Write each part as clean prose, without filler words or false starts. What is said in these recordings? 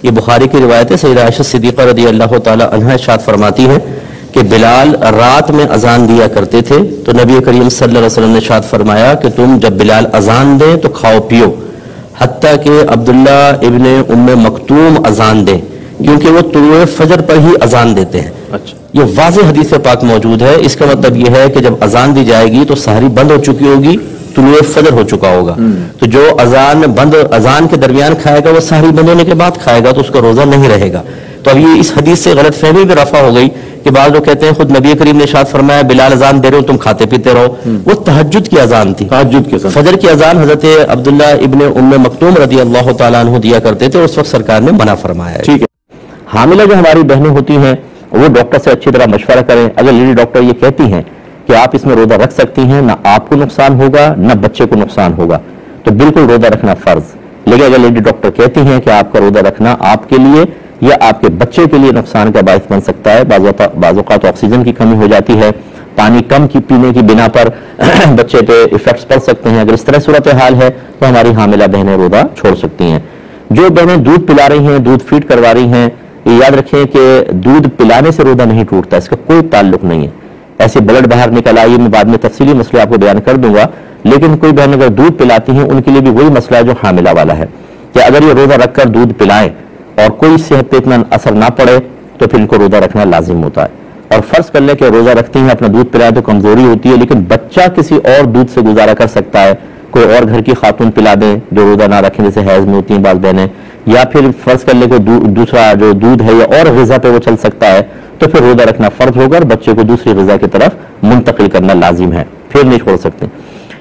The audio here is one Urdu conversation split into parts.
یہ بخاری کی روایت ہے، سیدہ عائشہ صدیقہ رضی اللہ تعالی عنہا ارشاد فرماتی ہے کہ بلال رات میں اذان دیا کرتے تھے، تو نبی کریم صلی اللہ علیہ وسلم نے ارشاد فرمایا کہ تم جب بلال اذان دیں تو کھاؤ پیو، حتیٰ کہ عبداللہ ابن ام مکتوم اذان دیں، کیونکہ وہ طلوع فجر پر ہی اذان دیتے ہیں۔ یہ واضح حدیث پاک موجود ہے۔ اس کا مطلب یہ ہے کہ جب اذان دی جائے گی تو سحری بند ہو چکی ہوگی، طلوع فجر ہو چکا ہوگا، تو جو اذان کے درمیان کھائے گا وہ سحری بند ہونے کے بعد کھائے گا تو اس کا روزہ نہیں رہے گا۔ تو اب یہ اس حدیث سے غلط فہمی بھی رفع ہو گئی کہ بعض لوگ کہتے ہیں خود نبی کریم نے ارشاد فرمایا بلال اذان دے رہے ہو تم کھاتے پیتے رہو، وہ تہجد کی اذان تھی، تہجد کے فجر کی اذان حضرت عبداللہ ابن ام مکتوم رضی اللہ تعالیٰ عنہ دیا کرتے تھے، اس وقت سرکار نے منع فرمایا ہے۔ ٹھیک ہے، حاملہ جو ہماری بہنیں ہوتی ہیں وہ ڈاکٹر سے اچھی طرح مشورہ کریں۔ اگر لیڈی ڈاکٹر یہ کہتی ہیں کہ آپ اس میں روزہ رکھ سکتی ہیں، نہ آپ کو نقصان ہوگا نہ بچے کو نقصان ہوگا، تو بالکل روزہ رکھنا فرض۔ لیکن اگر لیڈی ڈاکٹر کہتی ہیں کہ آپ کا روزہ رکھنا آپ کے لیے یا آپ کے بچے کے لیے نقصان کا باعث بن سکتا ہے، بعض اوقات آکسیجن کی کمی ہو جاتی ہے، پانی کم کی پینے کی بنا پر بچے پہ ایفیکٹس پڑ سکتے ہیں، اگر اس طرح صورتحال ہے تو ہماری حاملہ بہنیں روزہ چھوڑ سکتی ہیں۔ جو بہنیں دودھ پلا رہی ہیں، دودھ فیڈ کروا رہی ہیں، یہ یاد رکھیں کہ دودھ پلانے سے روزہ نہیں ٹوٹتا، اس کا کوئی تعلق نہیں ہے۔ ایسے بلڈ باہر نکل آئی، میں بعد میں تفصیلی مسئلہ آپ کو بیان کر دوں گا، لیکن کوئی بہن اگر دودھ پلاتی ہیں ان کے لیے بھی وہی مسئلہ ہے جو حاملہ والا ہے کہ اگر یہ روزہ رکھ کر دودھ پلائیں اور کوئی صحت پہ اتنا اثر نہ پڑے تو پھر ان کو روزہ رکھنا لازم ہوتا ہے۔ اور فرض کر لیں کہ روزہ رکھتی ہیں، اپنا دودھ پلائیں تو کمزوری ہوتی ہے، لیکن بچہ کسی اور دودھ سے گزارا کر سکتا ہے، کوئی اور گھر کی خاتون پلا دیں جو روزہ نہ رکھیں، جیسے حیض میں ہوتی ہیں بعض بہنیں، یا پھر فرض کر لیں کہ دوسرا جو دودھ ہے یا اور غذا پہ وہ چل سکتا ہے، تو پھر روزہ رکھنا فرض ہوگا اور بچے کو دوسری غذا کی طرف منتقل کرنا لازم ہے، پھر نہیں چھوڑ سکتے۔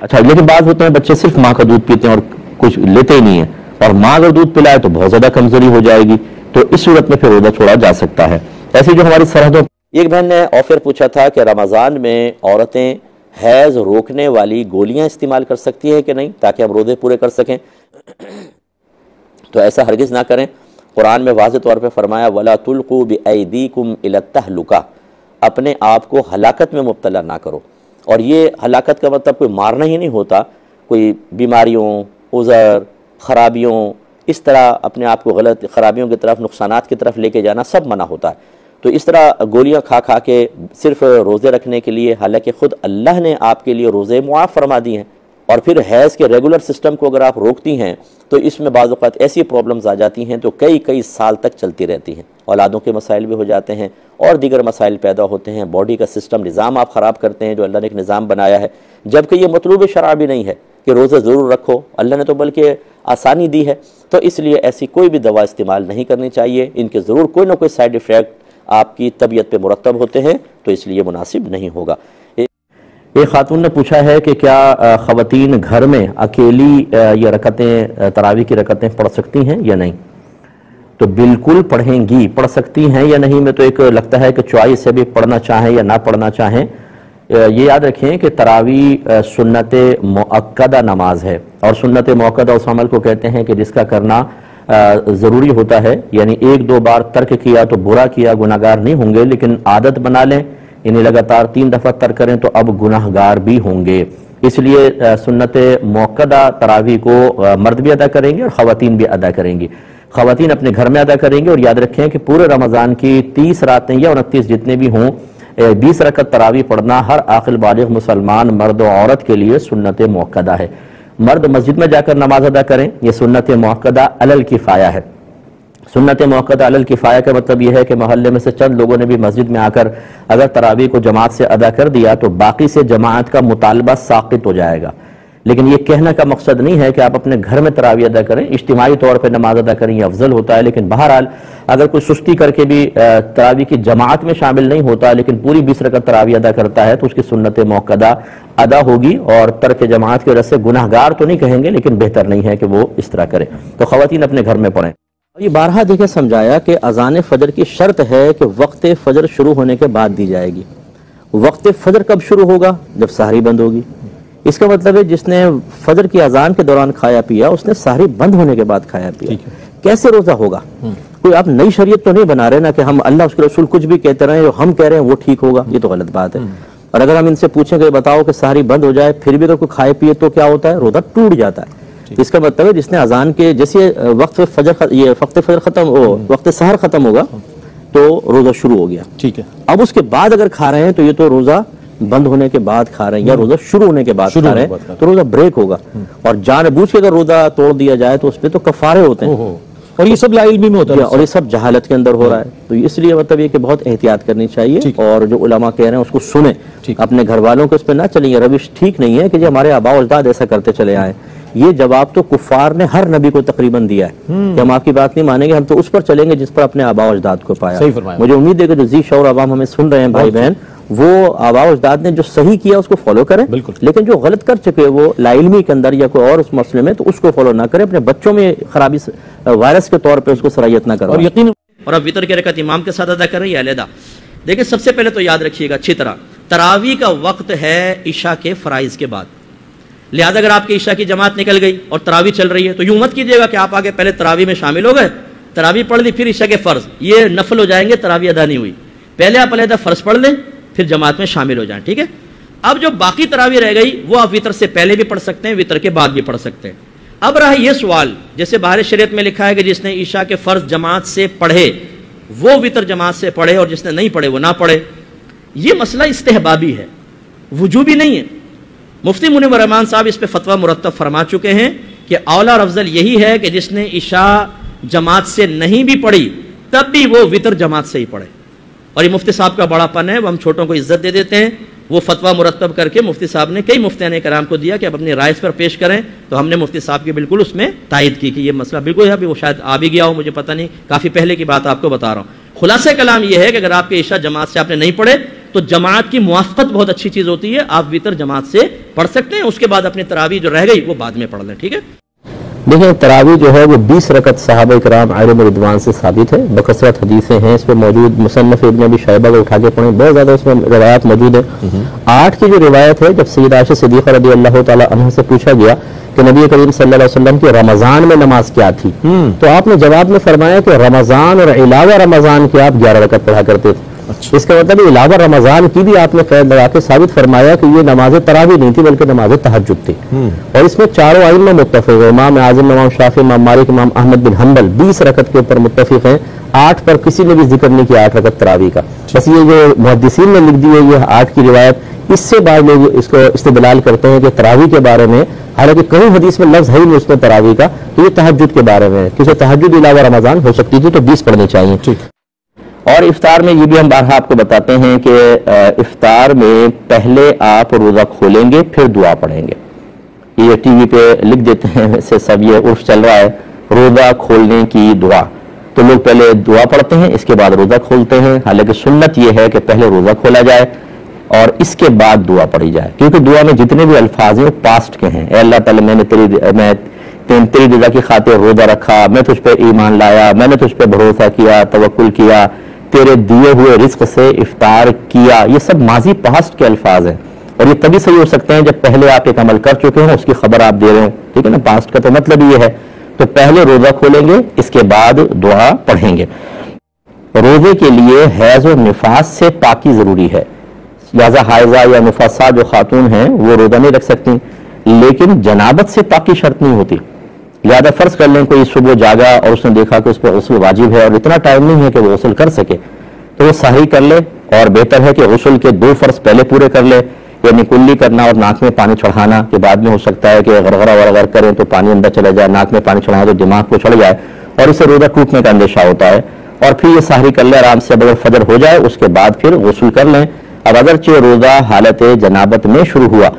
اچھا، لیکن بعض ہوتے ہیں بچے صرف ماں کا دودھ پیتے ہیں اور کچھ لیتے ہی نہیں ہیں، اور ماں اگر دودھ پلائے تو بہت زیادہ کمزوری ہو جائے گی، تو اس صورت میں پھر روزہ چھوڑا جا سکتا ہے۔ ایسی جو ہماری سرحدوں، ایک بہن نے آفر پوچھا تھا کہ رمضان میں عورتیں حیض روکنے والی گولیاں استعمال کر سکتی ہیں کہ نہیں تاکہ ہم روزے پورے کر سکیں؟ تو ایسا ہرگز نہ کریں۔ قرآن میں واضح طور پہ فرمایا وَلَا تُلْقُوا بِأَيْدِيكُمْ إِلَى التَّهْلُكَةِ، اپنے آپ کو ہلاکت میں مبتلا نہ کرو۔ اور یہ ہلاکت کا مطلب کوئی مارنا ہی نہیں ہوتا، کوئی بیماریوں، عذر، خرابیوں، اس طرح اپنے آپ کو غلط خرابیوں کی طرف، نقصانات کی طرف لے کے جانا سب منع ہوتا ہے۔ تو اس طرح گولیاں کھا کھا کے صرف روزے رکھنے کے لیے، حالانکہ خود اللہ نے آپ کے لیے روزے معاف فرما دی ہیں، اور پھر حیض کے ریگولر سسٹم کو اگر آپ روکتی ہیں تو اس میں بعض اوقات ایسی پرابلمز آ جاتی ہیں تو کئی سال تک چلتی رہتی ہیں، اولادوں کے مسائل بھی ہو جاتے ہیں اور دیگر مسائل پیدا ہوتے ہیں، باڈی کا سسٹم نظام آپ خراب کرتے ہیں جو اللہ نے ایک نظام بنایا ہے، جبکہ یہ مطلوب شرع بھی نہیں ہے کہ روزے ضرور رکھو، اللہ نے تو بلکہ آسانی دی ہے۔ تو اس لیے ایسی کوئی بھی دوا استعمال نہیں کرنی چاہیے، ان کے ضرور کوئی نہ کوئی سائیڈ ایفیکٹ آپ کی طبیعت پہ مرتب ہوتے ہیں، تو اس لیے مناسب نہیں ہوگا۔ ایک خاتون نے پوچھا ہے کہ کیا خواتین گھر میں اکیلی یہ رکعتیں تراویح کی رکعتیں پڑھ سکتی ہیں یا نہیں؟ تو بالکل پڑھیں گی، پڑھ سکتی ہیں یا نہیں میں تو ایک لگتا ہے کہ چوائس ہے بھی، پڑھنا چاہیں یا نہ پڑھنا چاہیں۔ یہ یاد رکھیں کہ تراویح سنت مؤکدہ نماز ہے، اور سنت مؤکدہ اس عمل کو کہتے ہیں کہ جس کا کرنا ضروری ہوتا ہے، یعنی ایک دو بار ترک کیا تو برا کیا، گناہگار نہیں ہوں گے، لیکن عادت بنا لیں، یعنی لگاتار 3 دفعہ ترک کریں تو اب گناہگار بھی ہوں گے۔ اس لیے سنت مؤکدہ تراویح کو مرد بھی ادا کریں گے اور خواتین بھی ادا کریں گی۔ خواتین اپنے گھر میں ادا کریں گے، اور یاد رکھیں کہ پورے رمضان کی 30 راتیں یا 29 جتنے بھی ہوں، 20 رکعت تراویح پڑھنا ہر عاقل بالغ مسلمان مرد و عورت کے لیے سنت مؤکدہ ہے۔ مرد مسجد میں جا کر نماز ادا کریں، یہ سنت مؤکدہ علی الکفایہ ہے۔ سنت مؤکدہ علی الکفایہ کا مطلب یہ ہے کہ محلے میں سے چند لوگوں نے بھی مسجد میں آ کر اگر تراویح کو جماعت سے ادا کر دیا تو باقی سے جماعت کا مطالبہ ساقط ہو جائے گا۔ لیکن یہ کہنے کا مقصد نہیں ہے کہ آپ اپنے گھر میں تراویح ادا کریں، اجتماعی طور پہ نماز ادا کریں، یہ افضل ہوتا ہے، لیکن بہرحال اگر کوئی سستی کر کے بھی تراویح کی جماعت میں شامل نہیں ہوتا لیکن پوری 20 رکعت تراویح ادا کرتا ہے تو اس کی سنت مؤکدہ ادا ہوگی، اور ترک جماعت کی وجہ سے گناہگار تو نہیں کہیں گے لیکن بہتر نہیں ہے کہ وہ اس طرح کرے۔ تو خواتین اپنے گھر میں پڑھیں۔ یہ بارہا دیکھیں سمجھایا کہ اذان فجر کی شرط ہے کہ وقت فجر شروع ہونے کے بعد دی جائے گی۔ وقت فجر کب شروع ہوگا؟ جب سحری بند ہوگی۔ اس کا مطلب ہے جس نے فجر کی اذان کے دوران کھایا پیا اس نے سحری بند ہونے کے بعد کھایا پیا، کیسے روزہ ہوگا؟ کوئی آپ نئی شریعت تو نہیں بنا رہے نا کہ ہم اللہ اس کے رسول کچھ بھی کہتے رہے جو ہم کہہ رہے ہیں وہ ٹھیک ہوگا، یہ تو غلط بات ہے۔ اور اگر ہم ان سے پوچھیں کہ بتاؤ کہ سحری بند ہو جائے پھر بھی اگر کوئی کھائے پیے تو کیا ہوتا ہے؟ روزہ ٹوٹ جاتا ہے۔ اس کا مطلب ہے جس نے اذان کے جیسے وقت فجر ختم ہو، وقت سحر ختم ہوگا تو روزہ شروع ہو گیا، ٹھیک ہے، اب اس کے بعد اگر کھا رہے ہیں تو یہ تو روزہ بند ہونے کے بعد کھا رہے ہیں یا روزہ شروع ہونے کے بعد کھا رہے ہیں تو روزہ بریک ہوگا، اور جان بوجھ کے اگر روزہ توڑ دیا جائے تو اس پہ تو کفارے ہوتے ہیں، اور یہ سب لا علمی میں ہوتا ہے اور یہ سب جہالت کے اندر ہو رہا ہے، تو اس لیے مطلب یہ کہ بہت احتیاط کرنی چاہیے، اور جو علماء کہہ رہے ہیں اس کو سنیں، اپنے گھر والوں کو اس پہ نہ چلیں، یہ روش ٹھیک نہیں ہے کہ جو ہمارے آباء و اجداد ایسا کرتے چلے آئے، یہ جواب تو کفار نے ہر نبی کو تقریباً دیا ہے کہ ہم آپ کی بات نہیں مانیں گے، ہم تو اس پر چلیں گے جس پر اپنے آباء و اجداد کو پایا۔ مجھے امید ہے کہ جو ذی شعور عوام ہمیں سن رہے ہیں بھائی بہن، وہ آباء و اجداد نے جو صحیح کیا اس کو فالو کریں، لیکن جو غلط کر چکے وہ لا علمی کے اندر یا کوئی اور اس مسئلے میں، تو اس کو فالو نہ کریں، اپنے بچوں میں خرابی وائرس کے طور پہ اس کو صلاحیت نہ کریں، اور یقین اور اب وتر کی رکعت امام کے ساتھ ادا کر رہے ہیں یا علیحدہ۔ دیکھیں سب سے پہلے تو یاد رکھیے گا اچھی طرح، تراویح کا وقت ہے عشاء کے فرائض کے بعد، لہذا اگر آپ کی عشاء کی جماعت نکل گئی اور تراویح چل رہی ہے تو یوں مت کیجیے گا کہ آپ آگے پہلے تراویح میں شامل ہو گئے، تراویح پڑھ لی پھر عشاء کے فرض، یہ نفل ہو جائیں گے، تراویح ادا نہیں ہوئی، پہلے آپ علیحدہ فرض پڑھ لیں پھر جماعت میں شامل ہو جائیں، ٹھیک ہے۔ اب جو باقی تراویح رہ گئی وہ آپ وتر سے پہلے بھی پڑھ سکتے ہیں، وتر کے بعد بھی پڑھ سکتے ہیں۔ اب رہا یہ سوال، جیسے باہر شریعت میں لکھا ہے کہ جس نے عشاء کے فرض جماعت سے پڑھے وہ وتر جماعت سے پڑھے اور جس نے نہیں پڑھے وہ نہ پڑھے، یہ مسئلہ استحبابی ہے، وجوبی نہیں ہے۔ مفتی منیر رحمان صاحب اس پہ فتویٰ مرتب فرما چکے ہیں کہ اولا اور افضل یہی ہے کہ جس نے عشاء جماعت سے نہیں بھی پڑھی تب بھی وہ وتر جماعت سے ہی پڑھے، اور یہ مفتی صاحب کا بڑا پن ہے، وہ ہم چھوٹوں کو عزت دے دیتے ہیں، وہ فتویٰ مرتب کر کے مفتی صاحب نے کئی مفتیان کرام کو دیا کہ اب اپنی رائے پر پیش کریں، تو ہم نے مفتی صاحب کی بالکل اس میں تائید کی کہ یہ مسئلہ بالکل ہے، ابھی وہ شاید آ بھی گیا ہو، مجھے پتہ نہیں، کافی پہلے کی بات آپ کو بتا رہا ہوں۔ خلاصہ کلام یہ ہے کہ اگر آپ کے عشاء جماعت سے آپ نے نہیں پڑھے تو جماعت کی موافقت بہت اچھی چیز ہوتی ہے، آپ وتر جماعت سے پڑھ سکتے ہیں، اس کے بعد اپنی تراویح جو رہ گئی وہ بعد میں پڑھ لیں، ٹھیک ہے۔ دیکھیں تراویح جو ہے وہ 20 رکعت صحابہ کرام علیہم رضوان سے ثابت ہے، بکثرت حدیثیں ہیں اس پہ موجود، مصنف ابن ابی شیبہ کو اٹھا کے پڑھیں، بہت زیادہ اس میں روایات موجود ہیں۔ 8 کی جو روایت ہے، جب سیدہ عائشہ صدیقہ رضی اللہ تعالی عنہا سے پوچھا گیا کہ نبی کریم صلی اللہ علیہ وسلم کی رمضان میں نماز کیا تھی، تو آپ نے جواب میں فرمایا کہ رمضان اور علاوہ رمضان کے آپ 11 رکعت پڑھا کرتے تھے۔ اس کا مطلب علاوہ رمضان کی بھی آپ نے قید لگا کے ثابت فرمایا کہ یہ نماز تراویح نہیں تھی بلکہ نماز تہجد تھی، اور اس میں چاروں ائمہ متفق ہیں، امام اعظم، امام شافعی، امام مالک، امام احمد بن حنبل 20 رکعت کے اوپر متفق ہیں، 8 پر کسی نے بھی ذکر نہیں کیا 8 رکعت تراویح کا، بس یہ جو محدثین نے لکھ دی ہے یہ 8 کی روایت، اس سے بعد لوگ اس کو استدلال کرتے ہیں کہ تراویح کے بارے میں، حالانکہ کہیں حدیث میں لفظ ہے ہی نہیں اس میں تراویح کا، تو یہ تہجد کے بارے میں ہے، کیونکہ تہجد علاوہ رمضان ہو سکتی تھی تو 20 پڑھنی چاہیے۔ اور افطار میں یہ بھی ہم بارہا آپ کو بتاتے ہیں کہ افطار میں پہلے آپ روزہ کھولیں گے پھر دعا پڑھیں گے، یہ ٹی وی پہ لکھ دیتے ہیں، ویسے سب یہ عرف چل رہا ہے روزہ کھولنے کی دعا، تو لوگ پہلے دعا پڑھتے ہیں اس کے بعد روزہ کھولتے ہیں، حالانکہ سنت یہ ہے کہ پہلے روزہ کھولا جائے اور اس کے بعد دعا پڑھی جائے، کیونکہ دعا میں جتنے بھی الفاظ ہیں وہ پاسٹ کے ہیں، اے اللہ تعالی میں تیری رضا کی خاطر روزہ رکھا، میں تجھ پہ ایمان لایا، میں نے تجھ پہ بھروسہ کیا، توکل کیا، تیرے دیے ہوئے رزق سے افطار کیا، یہ سب ماضی پاسٹ کے الفاظ ہیں، اور یہ تبھی صحیح ہو سکتے ہیں جب پہلے آپ ایک عمل کر چکے ہیں اس کی خبر آپ دے رہے ہیں، ٹھیک ہے نا، پاسٹ کا تو مطلب یہ ہے، تو پہلے روزہ کھولیں گے اس کے بعد دعا پڑھیں گے۔ روزے کے لیے حیض و نفاس سے پاکی ضروری ہے، لہذا حائضہ یا نفاسا جو خاتون ہیں وہ روزہ نہیں رکھ سکتی، لیکن جنابت سے پاکی شرط نہیں ہوتی، لہذا فرض کر لیں کوئی صبح جاگا اور اس نے دیکھا کہ اس پر غسل واجب ہے اور اتنا ٹائم نہیں ہے کہ وہ غسل کر سکے، تو وہ سحری کر لے، اور بہتر ہے کہ غسل کے 2 فرض پہلے پورے کر لے، یعنی کلی کرنا اور ناک میں پانی چڑھانا، کہ بعد میں ہو سکتا ہے کہ غرغرہ وغیرہ کریں تو پانی اندر چلا جائے، ناک میں پانی چڑھائیں تو دماغ کو چڑھ جائے اور اسے روزہ ٹوٹنے کا اندیشہ ہوتا ہے، اور پھر یہ سحری کر لے آرام سے، اگر فجر ہو جائے اس کے بعد پھر غسل کر لیں۔ اب اگرچہ روزہ حالت جنابت میں شروع ہوا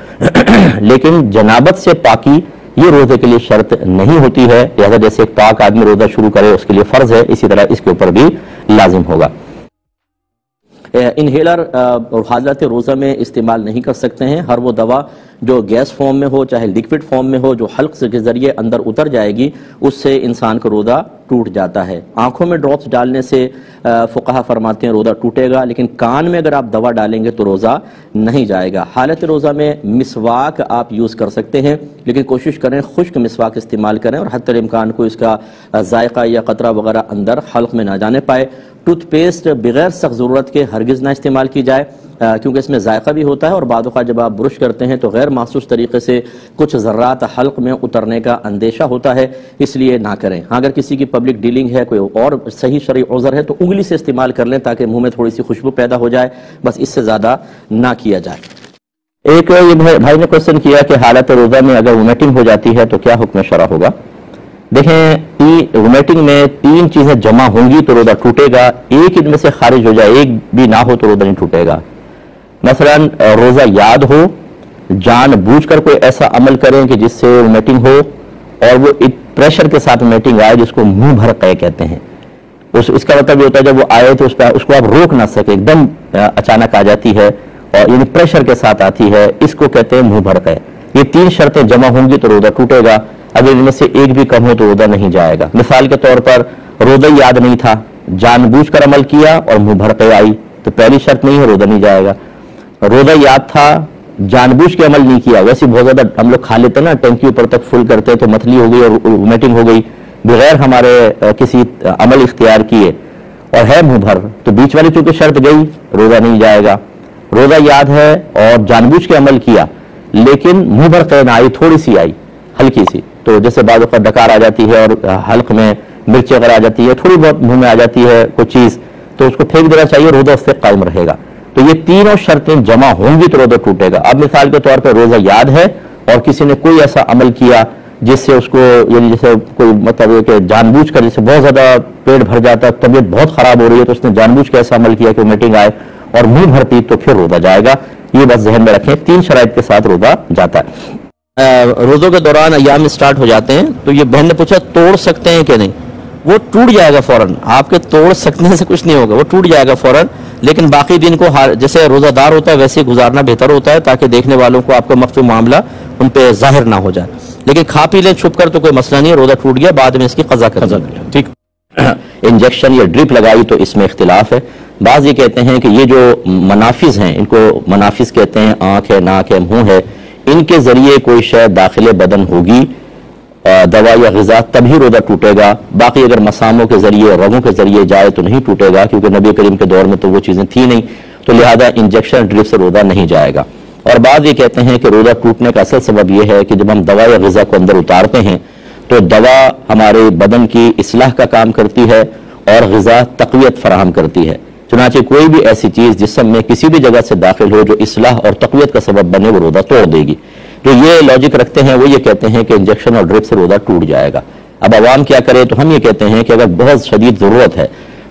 لیکن جنابت سے پاکی یہ روزے کے لیے شرط نہیں ہوتی ہے، لہذا جیسے ایک پاک آدمی روزہ شروع کرے اس کے لیے فرض ہے، اسی طرح اس کے اوپر بھی لازم ہوگا۔ انہیلر اور حالت روزہ میں استعمال نہیں کر سکتے ہیں، ہر وہ دوا جو گیس فارم میں ہو چاہے لیکوڈ فارم میں ہو جو حلق کے ذریعے اندر اتر جائے گی اس سے انسان کا روزہ ٹوٹ جاتا ہے۔ آنکھوں میں ڈراپس ڈالنے سے فقہا فرماتے ہیں روزہ ٹوٹے گا، لیکن کان میں اگر آپ دوا ڈالیں گے تو روزہ نہیں جائے گا۔ حالت روزہ میں مسواک آپ یوز کر سکتے ہیں، لیکن کوشش کریں خشک مسواک استعمال کریں اور حتی الامکان کو اس کا ذائقہ یا قطرہ وغیرہ اندر حلق میں نہ جانے پائے۔ ٹوتھ پیسٹ بغیر سخت ضرورت کے ہرگز نہ استعمال کی جائے، کیونکہ اس میں ذائقہ بھی ہوتا ہے اور بعض اوقات جب آپ برش کرتے ہیں تو غیر محسوس طریقے سے کچھ ذرات حلق میں اترنے کا اندیشہ ہوتا ہے، اس لیے نہ کریں۔ ہاں اگر کسی کی پبلک ڈیلنگ ہے، کوئی اور صحیح شرعی عذر ہے تو انگلی سے استعمال کر لیں تاکہ منہ میں تھوڑی سی خوشبو پیدا ہو جائے، بس اس سے زیادہ نہ کیا جائے۔ ایک یہ بھائی نے کوشچن کیا کہ حالت روزہ میں اگر وومیٹنگ ہو جاتی ہے تو کیا حکم شرع ہوگا؟ دیکھیں وومیٹنگ میں 3 چیزیں جمع ہوں گی تو روزہ ٹوٹے گا، ایک ان میں سے خارج ہو جائے، ایک بھی نہ ہو تو روزہ نہیں ٹوٹے گا۔ مثلا روزہ یاد ہو، جان بوجھ کر کوئی ایسا عمل کریں کہ جس سے وومیٹنگ ہو اور وہ پریشر کے ساتھ وومیٹنگ آئے جس کو منہ بھر قے کہتے ہیں، اس کا مطلب یہ ہوتا ہے جب وہ آئے تو اس کو آپ روک نہ سکے، ایک دم اچانک آ جاتی ہے اور یعنی پریشر کے ساتھ آتی ہے، اس کو کہتے ہیں منہ بھر قے۔ یہ 3 شرطیں جمع ہوں گی تو روزہ ٹوٹے گا، اگر ان میں سے ایک بھی کم ہو تو روزہ نہیں جائے گا۔ مثال کے طور پر روزہ یاد نہیں تھا، جان بوجھ کر عمل کیا اور منہ بھر قے آئی تو پہلی شرط نہیں ہے، روزہ نہیں جائے گا۔ روزہ یاد تھا، جان بوجھ کے عمل نہیں کیا، ویسے بہت زیادہ ہم لوگ کھا لیتے نا، ٹینکی اوپر تک فل کرتے تو متلی ہو گئی اور وومیٹنگ ہو گئی بغیر ہمارے کسی عمل اختیار کیے اور ہے منہ بھر، تو بیچ والی چونکہ شرط گئی، روزہ نہیں جائے گا۔ روزہ یاد ہے اور جان بوجھ کے عمل کیا لیکن منہ بھر قے نہ آئی، تھوڑی سی آئی، ہلکی سی، تو جیسے بعض اوقات ڈکار آ جاتی ہے اور حلق میں مرچ وغیرہ آ جاتی ہے، تھوڑی بہت منہ میں آ جاتی ہے کوئی چیز تو اس کو پھینک دینا چاہیے، روزہ اس سے قائم رہے گا۔ تو یہ تینوں شرطیں جمع ہوں گی تو روزہ ٹوٹے گا۔ اب مثال کے طور پر روزہ یاد ہے اور کسی نے کوئی ایسا عمل کیا جس سے اس کو یعنی جیسے کوئی مطلب یہ کہ جان بوجھ کر جیسے بہت زیادہ پیٹ بھر جاتا ہے، طبیعت بہت خراب ہو رہی ہے تو اس نے جان بوجھ کے ایسا عمل کیا کہ میٹنگ آئے اور منہ بھرتی تو پھر روزہ جائے گا۔ یہ بس ذہن میں رکھیں، 3 شرائط کے ساتھ روزہ جاتا ہے۔ روزوں کے دوران ایام اسٹارٹ ہو جاتے ہیں تو یہ بہن نے پوچھا توڑ سکتے ہیں کہ نہیں؟ وہ ٹوٹ جائے گا فوراً، آپ کے توڑ سکنے سے کچھ نہیں ہوگا، وہ ٹوٹ جائے گا فوراً، لیکن باقی دن کو جیسے روزہ دار ہوتا ہے ویسے گزارنا بہتر ہوتا ہے تاکہ دیکھنے والوں کو آپ کا مخفی معاملہ ان پہ ظاہر نہ ہو جائے، لیکن کھا پی لیں چھپ کر تو کوئی مسئلہ نہیں ہے، روزہ ٹوٹ گیا بعد میں اس کی قضا کر دیں۔ ٹھیک، انجیکشن یا ڈرپ لگائی تو اس میں اختلاف ہے۔ بعض یہ کہتے ہیں کہ یہ جو منافذ ہیں، ان کو منافذ کہتے ہیں، آنکھ ہے، ناک ہے، منہ ہے، ان کے ذریعے کوئی شے داخل بدن ہوگی دوا یا غذا تبھی روزہ ٹوٹے گا، باقی اگر مساموں کے ذریعے رگوں کے ذریعے جائے تو نہیں ٹوٹے گا، کیونکہ نبی کریم کے دور میں تو وہ چیزیں تھی نہیں، تو لہذا انجیکشن ڈرپ سے روزہ نہیں جائے گا۔ اور بعض یہ کہتے ہیں کہ روزہ ٹوٹنے کا اصل سبب یہ ہے کہ جب ہم دوا یا غذا کو اندر اتارتے ہیں تو دوا ہمارے بدن کی اصلاح کا کام کرتی ہے اور غذا تقویت فراہم کرتی ہے، چنانچہ کوئی بھی ایسی چیز جسم میں کسی بھی جگہ سے داخل ہو جو اصلاح اور تقویت کا سبب بنے وہ روزہ توڑ دے گی۔ جو یہ لاجک رکھتے ہیں وہ یہ کہتے ہیں کہ انجیکشن اور ڈرپ سے روزہ ٹوٹ جائے گا۔ اب عوام کیا کرے تو ہم یہ کہتے ہیں کہ اگر بہت شدید ضرورت ہے،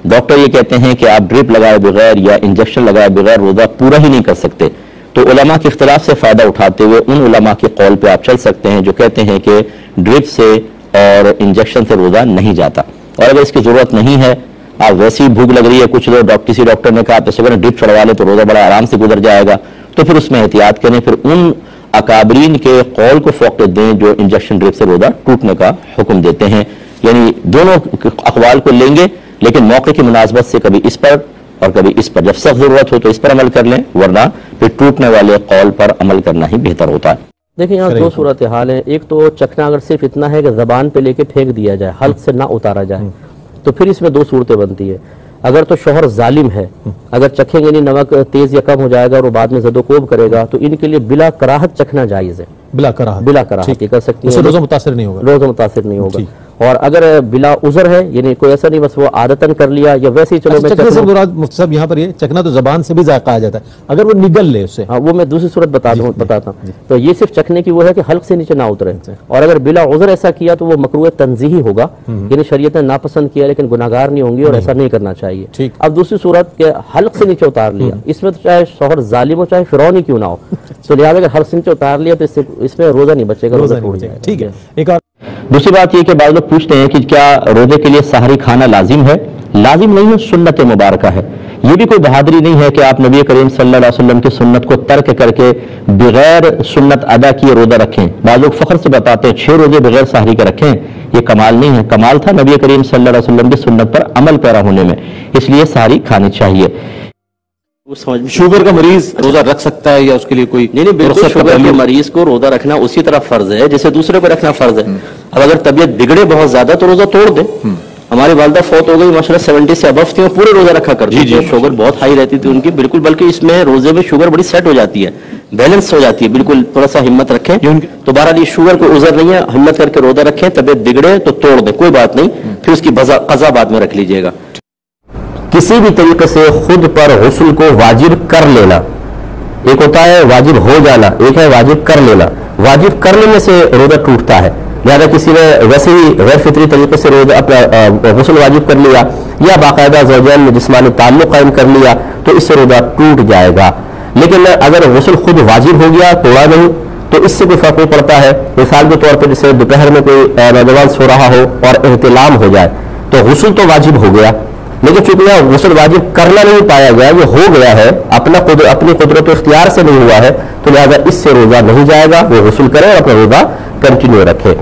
ڈاکٹر یہ کہتے ہیں کہ آپ ڈرپ لگائے بغیر یا انجیکشن لگائے بغیر روزہ پورا ہی نہیں کر سکتے، تو علماء کے اختلاف سے فائدہ اٹھاتے ہوئے ان علماء کے قول پہ آپ چل سکتے ہیں جو کہتے ہیں کہ ڈرپ سے اور انجیکشن سے روزہ نہیں جاتا، اور اگر اس کی ضرورت نہیں ہے، آپ ویسی ہی بھوک لگ رہی ہے، کچھ لوگ کسی ڈاکٹر نے کہا تو ڈرپ چڑھوا لے تو روزہ بڑا آرام سے گزر جائے گا، تو پھر اس میں احتیاط کریں، پھر ان اکابرین کے قول کو فوقیت دیں جو انجیکشن ڈرپ سے روزہ ٹوٹنے کا حکم دیتے ہیں، یعنی دونوں اقوال کو لیں گے لیکن موقع کی مناسبت سے کبھی اس پر اور کبھی اس پر، جب سخت ضرورت ہو تو اس پر عمل کر لیں، ورنہ پھر ٹوٹنے والے قول پر عمل کرنا ہی بہتر ہوتا ہے۔ دیکھیں یہاں 2 صورتحال ہیں، ایک تو چکھنا اگر صرف اتنا ہے کہ زبان پہ لے کے پھینک دیا جائے، حلق سے نہ اتارا جائے، تو پھر اس میں 2 صورتیں بنتی ہے۔ اگر تو شوہر ظالم ہے، اگر چکھیں گے نہیں، نمک تیز یا کم ہو جائے گا اور وہ بعد میں زد و کوب کرے گا تو ان کے لیے بلا کراہت چکھنا جائز ہے، بلا کراہت یہ کر سکتی ہے، روزہ متاثر نہیں ہوگا۔ اور اگر بلا عذر ہے، یعنی کوئی ایسا نہیں بس وہ عادتاً کر لیا یا ویسے ہی چلو میں چکھنے سے مراد مفتی صاحب یہاں پر یہ چکھنا تو زبان سے بھی ذائقہ آ جاتا ہے، اگر وہ نگل لے اسے، ہاں وہ میں دوسری صورت بتاتا ہوں، تو یہ صرف چکھنے کی وہ ہے کہ حلق سے نیچے نہ اترے، اور اگر بلا عذر ایسا کیا تو وہ مکروہ تنزیہی ہوگا، یعنی شریعت نے ناپسند کیا لیکن گناہگار نہیں ہوں گی اور ایسا نہیں کرنا چاہیے۔ اب دوسری صورت کہ حلق سے نیچے اتار لیا، اس میں تو چاہے شوہر ظالم ہو چاہے فرعون ہی کیوں نہ ہو، تو لہٰذا اگر حلق سے نیچے اتار لیا تو اس میں روزہ نہیں بچے گا، روزہ ٹوٹ جائے گا۔ ٹھیک ہے۔ ایک اور دوسری بات یہ کہ بعض لوگ پوچھتے ہیں کہ کیا روزے کے لیے سحری کھانا لازم ہے؟ لازم نہیں ہے، سنت مبارکہ ہے۔ یہ بھی کوئی بہادری نہیں ہے کہ آپ نبی کریم صلی اللہ علیہ وسلم کی سنت کو ترک کر کے بغیر سنت ادا کیے روزہ رکھیں۔ بعض لوگ فخر سے بتاتے ہیں 6 روزے بغیر سحری کے رکھیں، یہ کمال نہیں ہے، کمال تھا نبی کریم صلی اللہ علیہ وسلم کی سنت پر عمل پیرا ہونے میں، اس لیے سحری کھانی چاہیے۔ شوگر کا مریض روزہ رکھ سکتا ہے یا اس کے لیے کوئی نہیں بالکل، شوگر کے مریض کو روزہ رکھنا اسی طرح فرض ہے جیسے دوسرے کو رکھنا فرض ہے۔ اب اگر طبیعت بگڑے بہت زیادہ تو روزہ توڑ دے، ہماری والدہ فوت ہو گئی ماشاءاللہ 70 سے ابو تھی, پورے روزہ رکھا کرتی تھی, شوگر بہت ہائی رہتی تھی ان کی بالکل, بلکہ اس میں روزے میں شوگر بڑی سیٹ ہو جاتی ہے, بیلنس ہو جاتی ہے بالکل, تھوڑا سا ہمت رکھیں. تو بہرحال یہ شوگر کوئی عذر نہیں ہے, ہمت کر کے روزہ رکھیں, طبیعت بگڑے تو توڑ دیں کوئی بات نہیں, پھر اس کی قضا بعد میں رکھ لیجئے گا. کسی بھی طریقے سے خود پر غسل کو واجب کر لینا, ایک ہوتا ہے واجب ہو جانا, ایک ہے واجب کر لینا. واجب کر لینے سے روزہ ٹوٹتا ہے, لہذا کسی نے ویسے ہی غیر فطری طریقے سے روزہ اپنا غسل واجب کر لیا یا باقاعدہ زوجین میں جسمانی تعلق قائم کر لیا تو اس سے روزہ ٹوٹ جائے گا. لیکن اگر غسل خود واجب ہو گیا, توڑا نہیں, تو اس سے کوئی فرق نہیں پڑتا ہے. مثال کے طور پہ جیسے دوپہر میں کوئی نوجوان سو رہا ہو اور احتلام ہو جائے تو غسل تو واجب ہو گیا, لیکن چونکہ یہ غسل واجب کرنا نہیں پایا گیا, یہ ہو گیا ہے, اپنی قدرت و اختیار سے نہیں ہوا ہے, تو لہذا اس سے روزہ نہیں جائے گا. وہ غسل کرے اور اپنا روزہ کنٹینیو رکھے.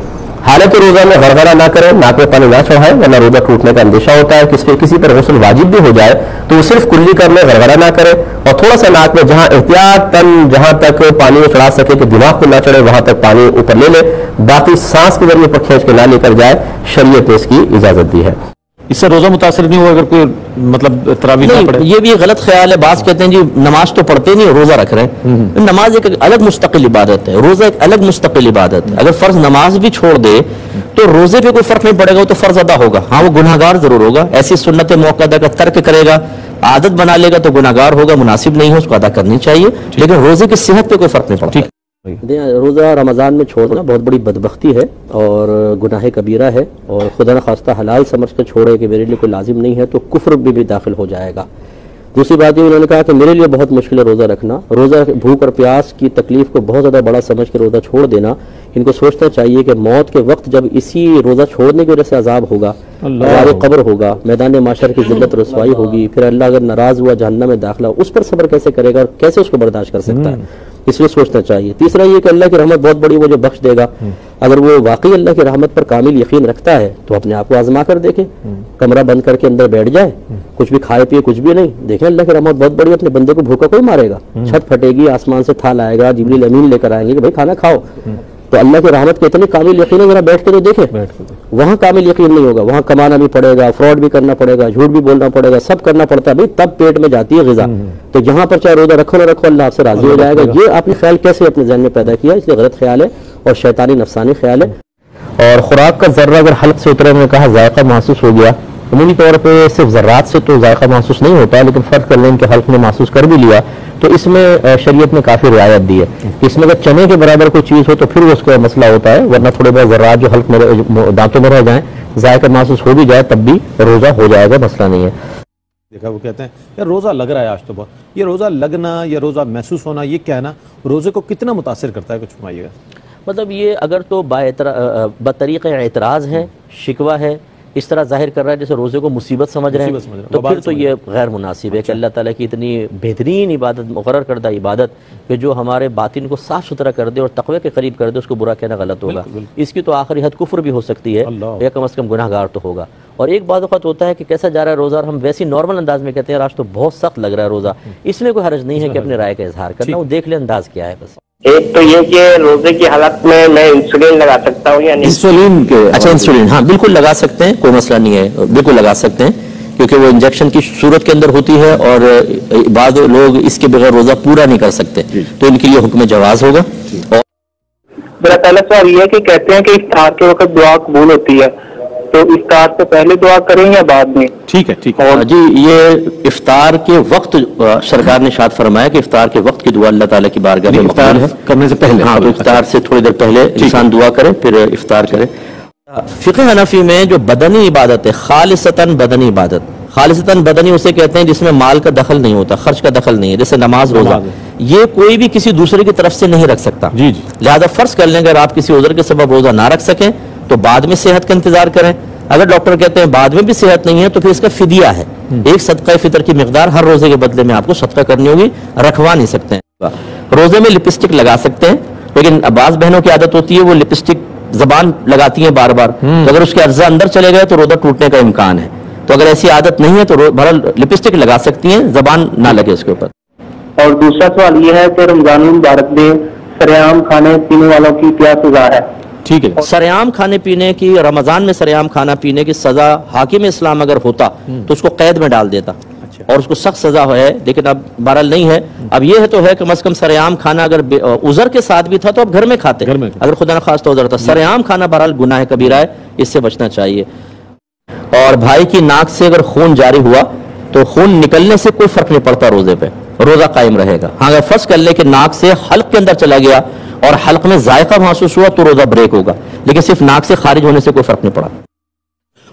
حالت روزہ میں غرغرہ نہ کرے, ناک میں پانی نہ چڑھائے, ورنہ روزہ ٹوٹنے کا اندیشہ ہوتا ہے. کسی پر غسل واجب بھی ہو جائے تو وہ صرف کلی کر لے, غرغرہ نہ کرے, اور تھوڑا سا ناک میں جہاں احتیاطاً جہاں تک پانی میں چڑھا سکے کہ دماغ کو نہ چڑھے وہاں تک پانی اوپر لے لے, باقی سانس کے ذریعے پر کھینچ کے نہ لے کر جائے. شریعت نے اس کی اجازت دی ہے. اس سے روزہ متاثر نہیں ہوا اگر کوئی مطلب تراویح نہ پڑھے؟ یہ بھی غلط خیال ہے. بعض کہتے ہیں جی نماز تو پڑھتے نہیں, روزہ رکھ رہے ہیں. نماز ایک الگ مستقل عبادت ہے, روزہ ایک الگ مستقل عبادت ہے. اگر فرض نماز بھی چھوڑ دے تو روزے پہ کوئی فرق نہیں پڑے گا, وہ تو فرض ادا ہوگا. ہاں وہ گناہگار ضرور ہوگا, ایسی سنت موقعہ کا ترک کرے گا, عادت بنا لے گا تو گناہگار ہوگا, مناسب نہیں ہے, اس کو ادا کرنی چاہیے, لیکن روزے کی صحت پہ کوئی فرق نہیں پڑتا. روزہ رمضان میں چھوڑنا بہت بڑی بدبختی ہے اور گناہ کبیرہ ہے, اور خدا نخواستہ حلال سمجھ کے چھوڑے کہ میرے لیے کوئی لازم نہیں ہے تو کفر بھی داخل ہو جائے گا. دوسری بات یہ انہوں نے کہا کہ میرے لیے بہت مشکل ہے روزہ رکھنا, روزہ بھوک اور پیاس کی تکلیف کو بہت زیادہ بڑا سمجھ کے روزہ چھوڑ دینا. ان کو سوچنا چاہیے کہ موت کے وقت جب اسی روزہ چھوڑنے کی وجہ سے عذاب ہوگا, عذاب قبر ہوگا, میدان محشر کی ذلت رسوائی ہوگی, پھر اللہ اگر ناراض ہوا جہنم میں داخلہ, اس پر صبر کیسے کرے گا اور کیسے اس کو برداشت کر سکتا ہے, اس لیے سوچنا چاہیے. تیسرا یہ کہ اللہ کی رحمت بہت بڑی, وہ جو بخش دے گا. اگر وہ واقعی اللہ کی رحمت پر کامل یقین رکھتا ہے تو اپنے آپ کو آزما کر دیکھے, کمرہ بند کر کے اندر بیٹھ جائے, کچھ بھی کھائے پیے کچھ بھی نہیں, دیکھیں اللہ کی رحمت بہت بڑی. اپنے بندے کو بھوکا کوئی مارے گا, چھت پھٹے گی, آسمان سے تھال آئے گا, جبریل امین لے کر آئیں گے کہ بھائی کھانا کھاؤ. تو اللہ کی رحمت کے اتنے کامل یقین ہے, ذرا بیٹھ کے تو دیکھیں. وہاں کامل یقین نہیں ہوگا, وہاں کمانا بھی پڑے گا, فراڈ بھی کرنا پڑے گا, جھوٹ بھی بولنا پڑے گا, سب کرنا پڑتا ہے بھائی, تب پیٹ میں جاتی ہے غذا. تو جہاں پر چاہے روزہ رکھو نہ رکھو اللہ آپ سے راضی ہو جائے گا. یہ آپ نے خیال کیسے اپنے ذہن میں پیدا کیا؟ اس لیے غلط خیال ہے اور شیطانی نفسانی خیال ہے. اور خوراک کا ذرہ اگر حلق سے اترے, میں کہا ذائقہ محسوس ہو گیا, عمومی طور پہ صرف ذرات سے تو ذائقہ محسوس نہیں ہوتا, لیکن فرض کر لیں کہ حلق میں محسوس کر بھی لیا تو اس میں شریعت نے کافی رعایت دی ہے. اس میں اگر چنے کے برابر کوئی چیز ہو تو پھر اس کا مسئلہ ہوتا ہے, ورنہ تھوڑے بہت ذرات جو حلق میں دانتوں میں رہ جائیں, ذائقہ محسوس ہو بھی جائے تب بھی روزہ ہو جائے گا, مسئلہ نہیں ہے. دیکھا وہ کہتے ہیں یار روزہ لگ رہا ہے آج تو بہت, یہ روزہ لگنا یا روزہ محسوس ہونا یہ کہنا روزے کو کتنا متاثر کرتا ہے, کچھ فرمائیے گا. مطلب یہ اگر تو بطریق اعتراض ہے, شکوہ ہے, اس طرح ظاہر کر رہا ہے جیسے روزے کو مصیبت سمجھ رہے ہیں, تو پھر تو یہ غیر مناسب ہے کہ اللہ تعالیٰ کی اتنی بہترین عبادت, مقرر کردہ عبادت کہ جو ہمارے باطن کو صاف ستھرا کر دے اور تقوی کے قریب کر دے, اس کو برا کہنا غلط ہوگا. اس کی تو آخری حد کفر بھی ہو سکتی ہے, یا کم از کم گناہ گار تو ہوگا. اور ایک بعض اوقات ہوتا ہے کہ کیسا جا رہا ہے روزہ, اور ہم ویسی نارمل انداز میں کہتے ہیں آج تو بہت سخت لگ رہا ہے روزہ, اس میں کوئی حرج نہیں ہے کہ اپنے رائے کا اظہار کرنا, وہ دیکھ لے انداز کیا ہے بس. ایک تو یہ کہ روزے کی حالت میں میں انسولین لگا سکتا ہوں یا نہیں؟ انسولین کے, اچھا انسولین ہاں بالکل لگا سکتے ہیں, کوئی مسئلہ نہیں ہے, بالکل لگا سکتے ہیں, کیونکہ وہ انجیکشن کی صورت کے اندر ہوتی ہے اور بعض لوگ اس کے بغیر روزہ پورا نہیں کر سکتے, تو ان کے لیے حکم جواز ہوگا. میرا پہلا سوال یہ ہے کہ کہتے ہیں کہ افطار کے وقت دعا قبول ہوتی ہے, تو افطار سے پہلے دعا کریں یا بعد میں؟ ٹھیک ہے, ٹھیک ہے. اور جی یہ افطار کے وقت سرکار نے ارشاد فرمایا کہ افطار کے وقت کی دعا اللہ تعالیٰ کی بارگاہ میں مقبول ہے. کرنے سے پہلے, ہاں تو افطار سے تھوڑی دیر پہلے انسان دعا کرے پھر افطار کرے. فقہ حنفی میں جو بدنی عبادت ہے, خالصتاً بدنی عبادت, خالصتاً بدنی اسے کہتے ہیں جس میں مال کا دخل نہیں ہوتا, خرچ کا دخل نہیں ہے, جیسے نماز, روزہ, یہ کوئی بھی کسی دوسرے کی طرف سے نہیں رکھ سکتا. لہذا فرض کر لیں اگر آپ کسی عذر کے سبب روزہ نہ رکھ سکیں تو بعد میں صحت کا انتظار کریں. اگر ڈاکٹر کہتے ہیں بعد میں بھی صحت نہیں ہے تو پھر اس کا فدیہ ہے, ایک صدقہ فطر کی مقدار ہر روزے کے بدلے میں آپ کو صدقہ کرنی ہوگی, رکھوا نہیں سکتے ہیں. روزے میں لپسٹک لگا سکتے ہیں, لیکن بعض بہنوں کی عادت ہوتی ہے وہ لپسٹک زبان لگاتی ہیں بار بار, تو اگر اس کے اجزاء اندر چلے گئے تو روزہ ٹوٹنے کا امکان ہے. تو اگر ایسی عادت نہیں ہے تو بہرحال لپسٹک لگا سکتی ہیں, زبان نہ لگے اس کے اوپر. اور دوسرا سوال یہ ہے کہ رمضان المبارک میں سرعام کھانے پینے والوں کی کیا سزا ہے؟ ٹھیک ہے. سریعام کھانے پینے کی، رمضان میں سریعام کھانا پینے کی سزا حاکم اسلام اگر ہوتا تو اس کو قید میں ڈال دیتا اور اس کو سخت سزا ہے، لیکن اب بہرحال نہیں ہے. اب یہ تو ہے کہ کم از کم سریعام کھانا اگر عذر کے ساتھ بھی تھا تو اب گھر میں کھاتے، اگر خدا نخواستہ عذر تھا. سریعام کھانا بہرحال گناہ کبیرہ ہے، اس سے بچنا چاہیے. اور بھائی کی ناک سے اگر خون جاری ہوا تو خون نکلنے سے کوئی فرق نہیں پڑتا، روزے پہ روزہ قائم رہے گا. ہاں اگر فرض کر لے کہ ناک سے حلق کے اندر چلا گیا اور حلق میں ذائقہ محسوس ہوا تو روزہ بریک ہوگا، لیکن صرف ناک سے خارج ہونے سے کوئی فرق نہیں پڑا.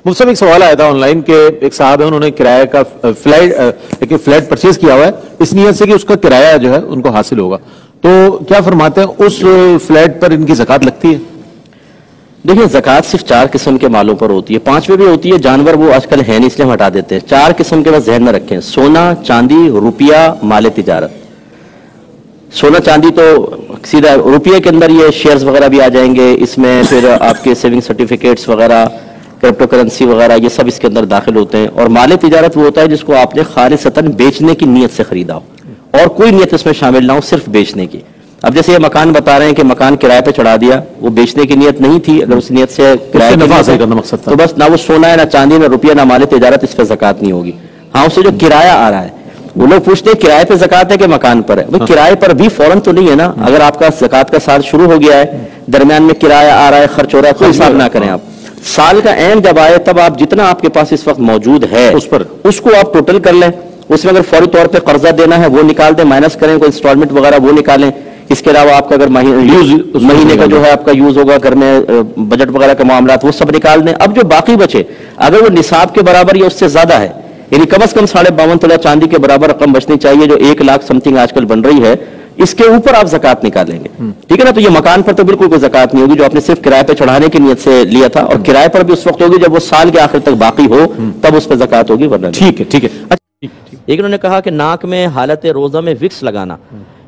مفتی صاحب ایک سوال آیا تھا آن لائن کہ ایک صاحب ہے، انہوں نے کرایہ کا فلیٹ پرچیز کیا ہوا ہے اس نیت سے کہ اس کا کرایہ جو ہے ان کو حاصل ہوگا، تو کیا فرماتے ہیں اس فلیٹ پر ان کی زکوٰۃ لگتی ہے؟ دیکھیں زکوٰۃ صرف 4 قسم کے مالوں پر ہوتی ہے، 5ویں بھی ہوتی ہے، جانور وہ آج کل ہے نہیں اس لیے ہم ہٹا دیتے ہیں. 4 قسم کے بس ذہن میں رکھیں: سونا، چاندی، روپیہ، مال تجارت. سونا چاندی تو سیدھا روپیے کے اندر یہ شیئرز وغیرہ بھی آ جائیں گے، اس میں پھر آپ کے سیونگ سرٹیفکیٹس وغیرہ، کرپٹو کرنسی وغیرہ، یہ سب اس کے اندر داخل ہوتے ہیں. اور مال تجارت وہ ہوتا ہے جس کو آپ نے خالصتاً بیچنے کی نیت سے خریدا ہو اور کوئی نیت اس میں شامل نہ ہو، صرف بیچنے کی. اب جیسے یہ مکان بتا رہے ہیں کہ مکان کرائے پہ چڑھا دیا، وہ بیچنے کی نیت نہیں تھی، اگر اس نیت سے کرائے نفع حاصل کرنا مقصد تھا تو بس نہ وہ سونا ہے، نہ چاندی، نہ روپیہ، نہ مال تجارت، اس پہ زکوٰۃ نہیں ہوگی. ہاں اس سے جو کرایہ آ رہا ہے، وہ لوگ پوچھتے ہیں کرائے پہ زکوٰۃ ہے کہ مکان پر ہے. وہ کرائے پر بھی فوراً تو نہیں ہے نا. اگر آپ کا زکوٰۃ کا سال شروع ہو گیا ہے، درمیان میں کرایہ آ رہا ہے، خرچ ہو رہا ہے، کوئی حساب نہ کریں. آپ سال کا عین جب آئے تب آپ جتنا آپ کے پاس اس وقت موجود ہے اس کو آپ ٹوٹل کر لیں. اس میں اگر فوری طور پہ قرضہ دینا ہے وہ نکال دیں، مائنس کریں، کوئی انسٹالمنٹ وغیرہ وہ نکالیں. اس کے علاوہ آپ کا اگر مہینے کا جو ہے آپ کا یوز ہوگا گھر میں، بجٹ وغیرہ کے معاملات، وہ سب نکال دیں. اب جو باقی بچے اگر وہ نصاب کے برابر یا اس سے زیادہ ہے، یعنی کم از کم 52.5 تولا چاندی کے برابر رقم بچنی چاہیے جو 1 لاکھ سم تھنگ آج کل بن رہی ہے، اس کے اوپر آپ زکوٰۃ نکالیں گے. ٹھیک ہے نا. تو یہ مکان پر تو بالکل کوئی زکوٰۃ نہیں ہوگی جو آپ نے صرف کرائے پہ چڑھانے کی نیت سے لیا تھا، اور کرائے پر بھی اس وقت ہوگی جب وہ سال کے آخر تک باقی ہو، تب اس پہ زکوٰۃ ہوگی، ورنہ ٹھیک ہے. ٹھیک ہے. ایک انہوں نے کہا کہ ناک میں حالت روزہ میں وکس لگانا،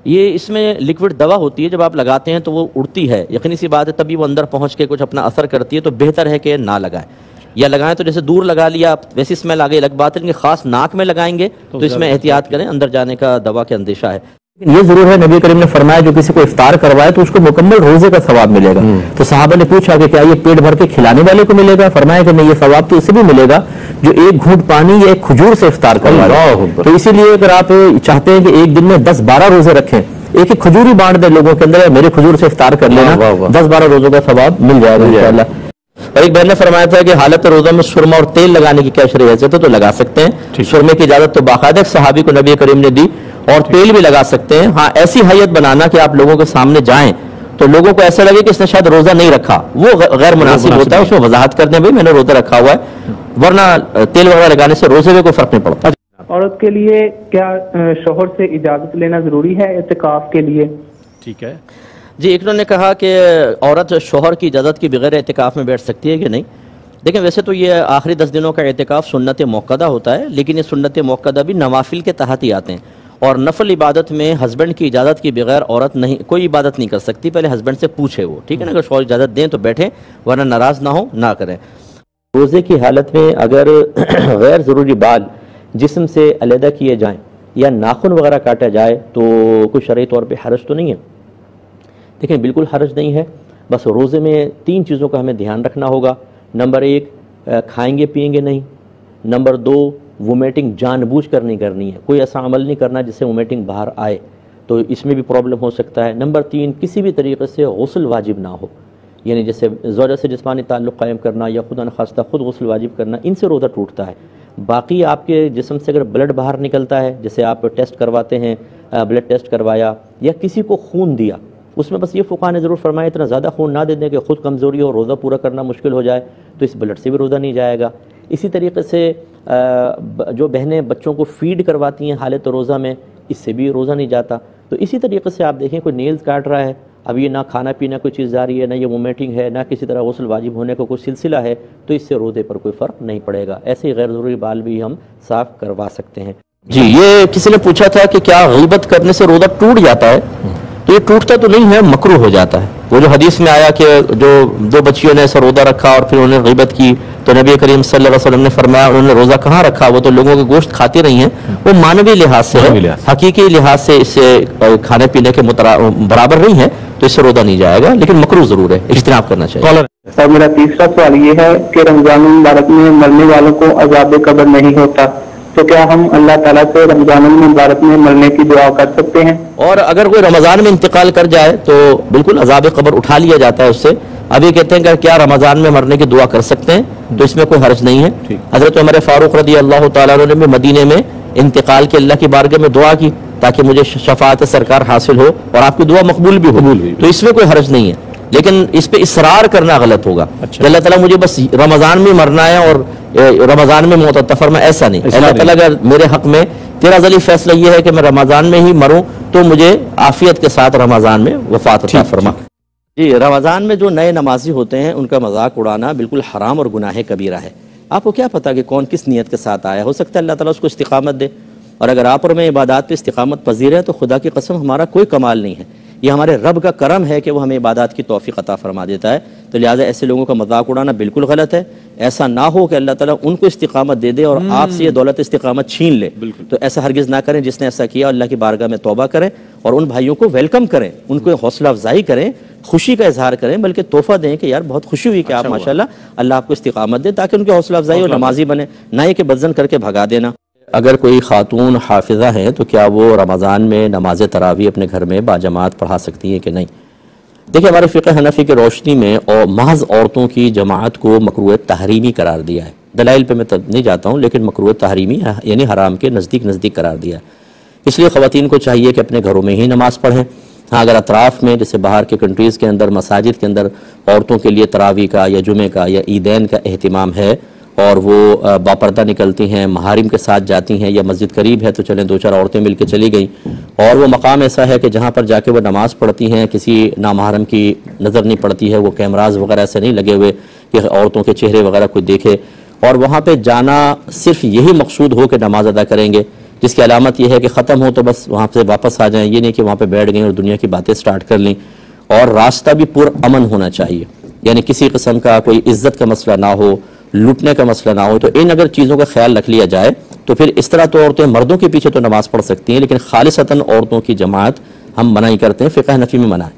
یہ اس میں لیکوڈ دوا ہوتی ہے، جب آپ لگاتے ہیں تو وہ اڑتی ہے، یقینی سی بات ہے تبھی وہ اندر پہنچ کے کچھ اپنا اثر کرتی ہے، تو بہتر ہے کہ نہ لگائیں. یا لگائیں تو جیسے دور لگا لیا، ویسی اسمیل آ گئی، الگ بات ہے، لیکن خاص ناک میں لگائیں گے تو اس میں احتیاط کریں، اندر جانے کا دوا کے اندیشہ ہے. یہ ضرور ہے نبی کریم نے فرمایا جو کسی کو افطار کروائے تو اس کو مکمل روزے کا ثواب ملے گا. تو صحابہ نے پوچھا کہ کیا یہ پیٹ بھر کے کھلانے والے کو ملے گا؟ فرمایا کہ نہیں، یہ ثواب تو اسے بھی ملے گا جو 1 گھونٹ پانی یا 1 کھجور سے افطار کروائے. تو اسی لیے اگر آپ چاہتے ہیں کہ ایک دن میں 10-12 روزے رکھیں، ایک کھجور ہی بانٹ دیں لوگوں کے اندر، میرے کھجور سے افطار کر لینا، 10-12 روزوں کا ثواب مل جائے گا انشاءاللہ. اور ایک بہن نے فرمایا تھا کہ حالت روزہ میں سرما اور تیل لگانے کی کیا شرعی حیثیت ہے؟ تو لگا سکتے ہیں. سرمے کی اجازت تو باقاعدہ ایک صحابی کو نبی کریم نے دی، اور تیل بھی لگا سکتے ہیں. ہاں ایسی حیت بنانا کہ آپ لوگوں کے سامنے جائیں تو لوگوں کو ایسا لگے کہ اس نے شاید روزہ نہیں رکھا، وہ غیر مناسب ہوتا ہے. اس میں وضاحت کر دیں بھائی میں نے روزہ رکھا ہوا ہے، ورنہ تیل وغیرہ لگانے سے روزے میں کوئی فرق نہیں پڑتا. عورت کے لیے کیا شوہر سے اجازت لینا ضروری ہے اعتکاف کے لیے؟ ٹھیک ہے جی. ایک انہوں نے کہا کہ عورت شوہر کی اجازت کے بغیر اعتکاف میں بیٹھ سکتی ہے کہ نہیں. دیکھیں ویسے تو یہ آخری 10 دنوں کا اعتکاف سنت موقدہ ہوتا ہے، لیکن یہ سنت موقدہ بھی نوافل کے تحت ہی آتے ہیں، اور نفل عبادت میں ہسبینڈ کی اجازت کے بغیر عورت نہیں کوئی عبادت نہیں کر سکتی. پہلے ہسبینڈ سے پوچھے وہ، ٹھیک ہے نا. اگر شوہر اجازت دیں تو بیٹھیں، ورنہ ناراض نہ ہو نہ کریں. روزے کی حالت میں اگر غیر ضروری بال جسم سے علیحدہ کیے جائیں یا ناخن وغیرہ کاٹا جائے تو کوئی شرعی طور پہ حرج تو نہیں ہے. دیکھیں بالکل حرج نہیں ہے، بس روزے میں 3 چیزوں کا ہمیں دھیان رکھنا ہوگا. نمبر 1 کھائیں گے پئیں گے نہیں. نمبر 2 وومیٹنگ جان بوجھ کر نہیں کرنی ہے، کوئی ایسا عمل نہیں کرنا جس سے وومیٹنگ باہر آئے، تو اس میں بھی پرابلم ہو سکتا ہے. نمبر 3 کسی بھی طریقے سے غسل واجب نہ ہو، یعنی جیسے زوجہ سے جسمانی تعلق قائم کرنا یا خدا نخواستہ خود غسل واجب کرنا، ان سے روزہ ٹوٹتا ہے. باقی آپ کے جسم سے اگر بلڈ باہر نکلتا ہے، جیسے آپ ٹیسٹ کرواتے ہیں، بلڈ ٹیسٹ کروایا یا کسی کو خون دیا، اس میں بس یہ فقہاء نے ضرور فرمایا اتنا زیادہ خون نہ دے دیں کہ خود کمزوری ہو، روزہ پورا کرنا مشکل ہو جائے، تو اس بلڈ سے بھی روزہ نہیں جائے گا. اسی طریقے سے جو بہنیں بچوں کو فیڈ کرواتی ہیں حالت روزہ میں، اس سے بھی روزہ نہیں جاتا. تو اسی طریقے سے آپ دیکھیں کوئی نیلز کاٹ رہا ہے، اب یہ نہ کھانا پینا کوئی چیز جاری ہے، نہ یہ وومیٹنگ ہے، نہ کسی طرح غسل واجب ہونے کا کوئی سلسلہ ہے، تو اس سے روزے پر کوئی فرق نہیں پڑے گا. ایسے ہی غیر ضروری بال بھی ہم صاف کروا سکتے ہیں. جی یہ کسی نے پوچھا تھا کہ کیا غیبت کرنے سے روزہ ٹوٹ جاتا ہے؟ تو یہ ٹوٹتا تو نہیں ہے، مکروہ ہو جاتا ہے. وہ جو حدیث میں آیا کہ جو 2 بچیوں نے ایسا روزہ رکھا اور پھر انہوں نے غیبت کی تو نبی کریم صلی اللہ علیہ وسلم نے فرمایا انہوں نے روزہ کہاں رکھا، وہ تو لوگوں کے گوشت کھاتی رہی ہیں. وہ مانوی لحاظ سے ہے، حقیقی لحاظ سے اس سے کھانے پینے کے برابر نہیں ہے. تو تو اس سے روزہ نہیں جائے گا، لیکن مکروہ ضرور ہے، اجتناب کرنا چاہیے۔ اور میرا تیسرا سوال یہ ہے کہ رمضان المبارک میں مرنے والوں کو عذاب قبر نہیں ہوتا، تو کیا ہم اللہ تعالیٰ سے رمضان المبارک میں مرنے کی دعا کر سکتے ہیں؟ اور اگر کوئی رمضان میں انتقال کر جائے تو بالکل عذاب قبر اٹھا لیا جاتا ہے اس سے۔ ابھی کہتے ہیں کہ کیا رمضان میں مرنے کی دعا کر سکتے ہیں، تو اس میں کوئی حرج نہیں ہے۔ حضرت عمر فاروق رضی اللہ تعالیٰ عنہ نے بھی مدینے میں انتقال کے اللہ کی بارگاہ میں دعا کی تاکہ مجھے شفاعت سرکار حاصل ہو اور آپ کی دعا مقبول بھی ہو، تو اس میں کوئی حرج نہیں ہے، لیکن اس پہ اصرار کرنا غلط ہوگا کہ اللہ تعالیٰ مجھے بس رمضان میں مرنا ہے اور رمضان میں موت عطا فرما، ایسا نہیں۔ اللہ تعالیٰ اگر میرے حق میں تیرا ذلی فیصلہ یہ ہے کہ میں رمضان میں ہی مروں تو مجھے عافیت کے ساتھ رمضان میں وفات عطا فرما۔ جی، رمضان میں جو نئے نمازی ہوتے ہیں ان کا مذاق اڑانا بالکل حرام اور گناہ کبیرہ ہے۔ آپ کو کیا پتا کہ کون کس نیت کے ساتھ آیا، ہو سکتا ہے اللہ تعالیٰ اس کو استقامت دے، اور اگر آپ اور میں عبادات پہ استقامت پذیر ہے تو خدا کی قسم ہمارا کوئی کمال نہیں ہے، یہ ہمارے رب کا کرم ہے کہ وہ ہمیں عبادات کی توفیق عطا فرما دیتا ہے۔ تو لہٰذا ایسے لوگوں کا مذاق اڑانا بالکل غلط ہے۔ ایسا نہ ہو کہ اللہ تعالیٰ ان کو استقامت دے دے اور آپ سے یہ دولت استقامت چھین لے، تو ایسا ہرگز نہ کریں۔ جس نے ایسا کیا اللہ کی بارگاہ میں توبہ کریں اور ان بھائیوں کو ویلکم کریں، ان کو حوصلہ افزائی کریں، خوشی کا اظہار کریں، بلکہ تحفہ دیں کہ یار بہت خوشی ہوئی کہ آپ ماشاءاللہ اللہ آپ کو استقامت دے، تاکہ ان کی حوصلہ افزائی اور نمازی بنے، نہ یہ کہ بدزن کر کے بھگا دینا۔ اگر کوئی خاتون حافظہ ہیں تو کیا وہ رمضان میں نماز تراویح اپنے گھر میں باجماعت پڑھا سکتی ہیں کہ نہیں؟ دیکھیں، ہمارے فقہ حنفی کی روشنی میں اور محض عورتوں کی جماعت کو مکروہ تحریمی قرار دیا ہے۔ دلائل پہ میں نہیں جاتا ہوں، لیکن مکروہ تحریمی یعنی حرام کے نزدیک قرار دیا ہے۔ اس لیے خواتین کو چاہیے کہ اپنے گھروں میں ہی نماز پڑھیں۔ ہاں، اگر اطراف میں جیسے باہر کے کنٹریز کے اندر مساجد کے اندر عورتوں کے لیے تراویح کا یا جمعے کا یا عیدین کا اہتمام ہے اور وہ باپردہ نکلتی ہیں، محارم کے ساتھ جاتی ہیں، یا مسجد قریب ہے تو چلیں 2-4 عورتیں مل کے چلی گئیں، اور وہ مقام ایسا ہے کہ جہاں پر جا کے وہ نماز پڑھتی ہیں کسی نامحرم کی نظر نہیں پڑتی ہے، وہ کیمراز وغیرہ ایسے نہیں لگے ہوئے کہ عورتوں کے چہرے وغیرہ کوئی دیکھے، اور وہاں پہ جانا صرف یہی مقصود ہو کہ نماز ادا کریں گے، جس کی علامت یہ ہے کہ ختم ہو تو بس وہاں سے واپس آ جائیں، یہ نہیں کہ وہاں پہ بیٹھ گئیں اور دنیا کی باتیں سٹارٹ کر لیں۔ اور راستہ بھی پر امن ہونا چاہیے، یعنی کسی قسم کا کوئی عزت کا مسئلہ نہ ہو، لوٹنے کا مسئلہ نہ ہو۔ تو ان اگر چیزوں کا خیال رکھ لیا جائے تو پھر اس طرح تو عورتیں مردوں کے پیچھے تو نماز پڑھ سکتی ہیں، لیکن خالصتاً عورتوں کی جماعت ہم منع ہی کرتے ہیں، فقہ حنفی میں منع ہے،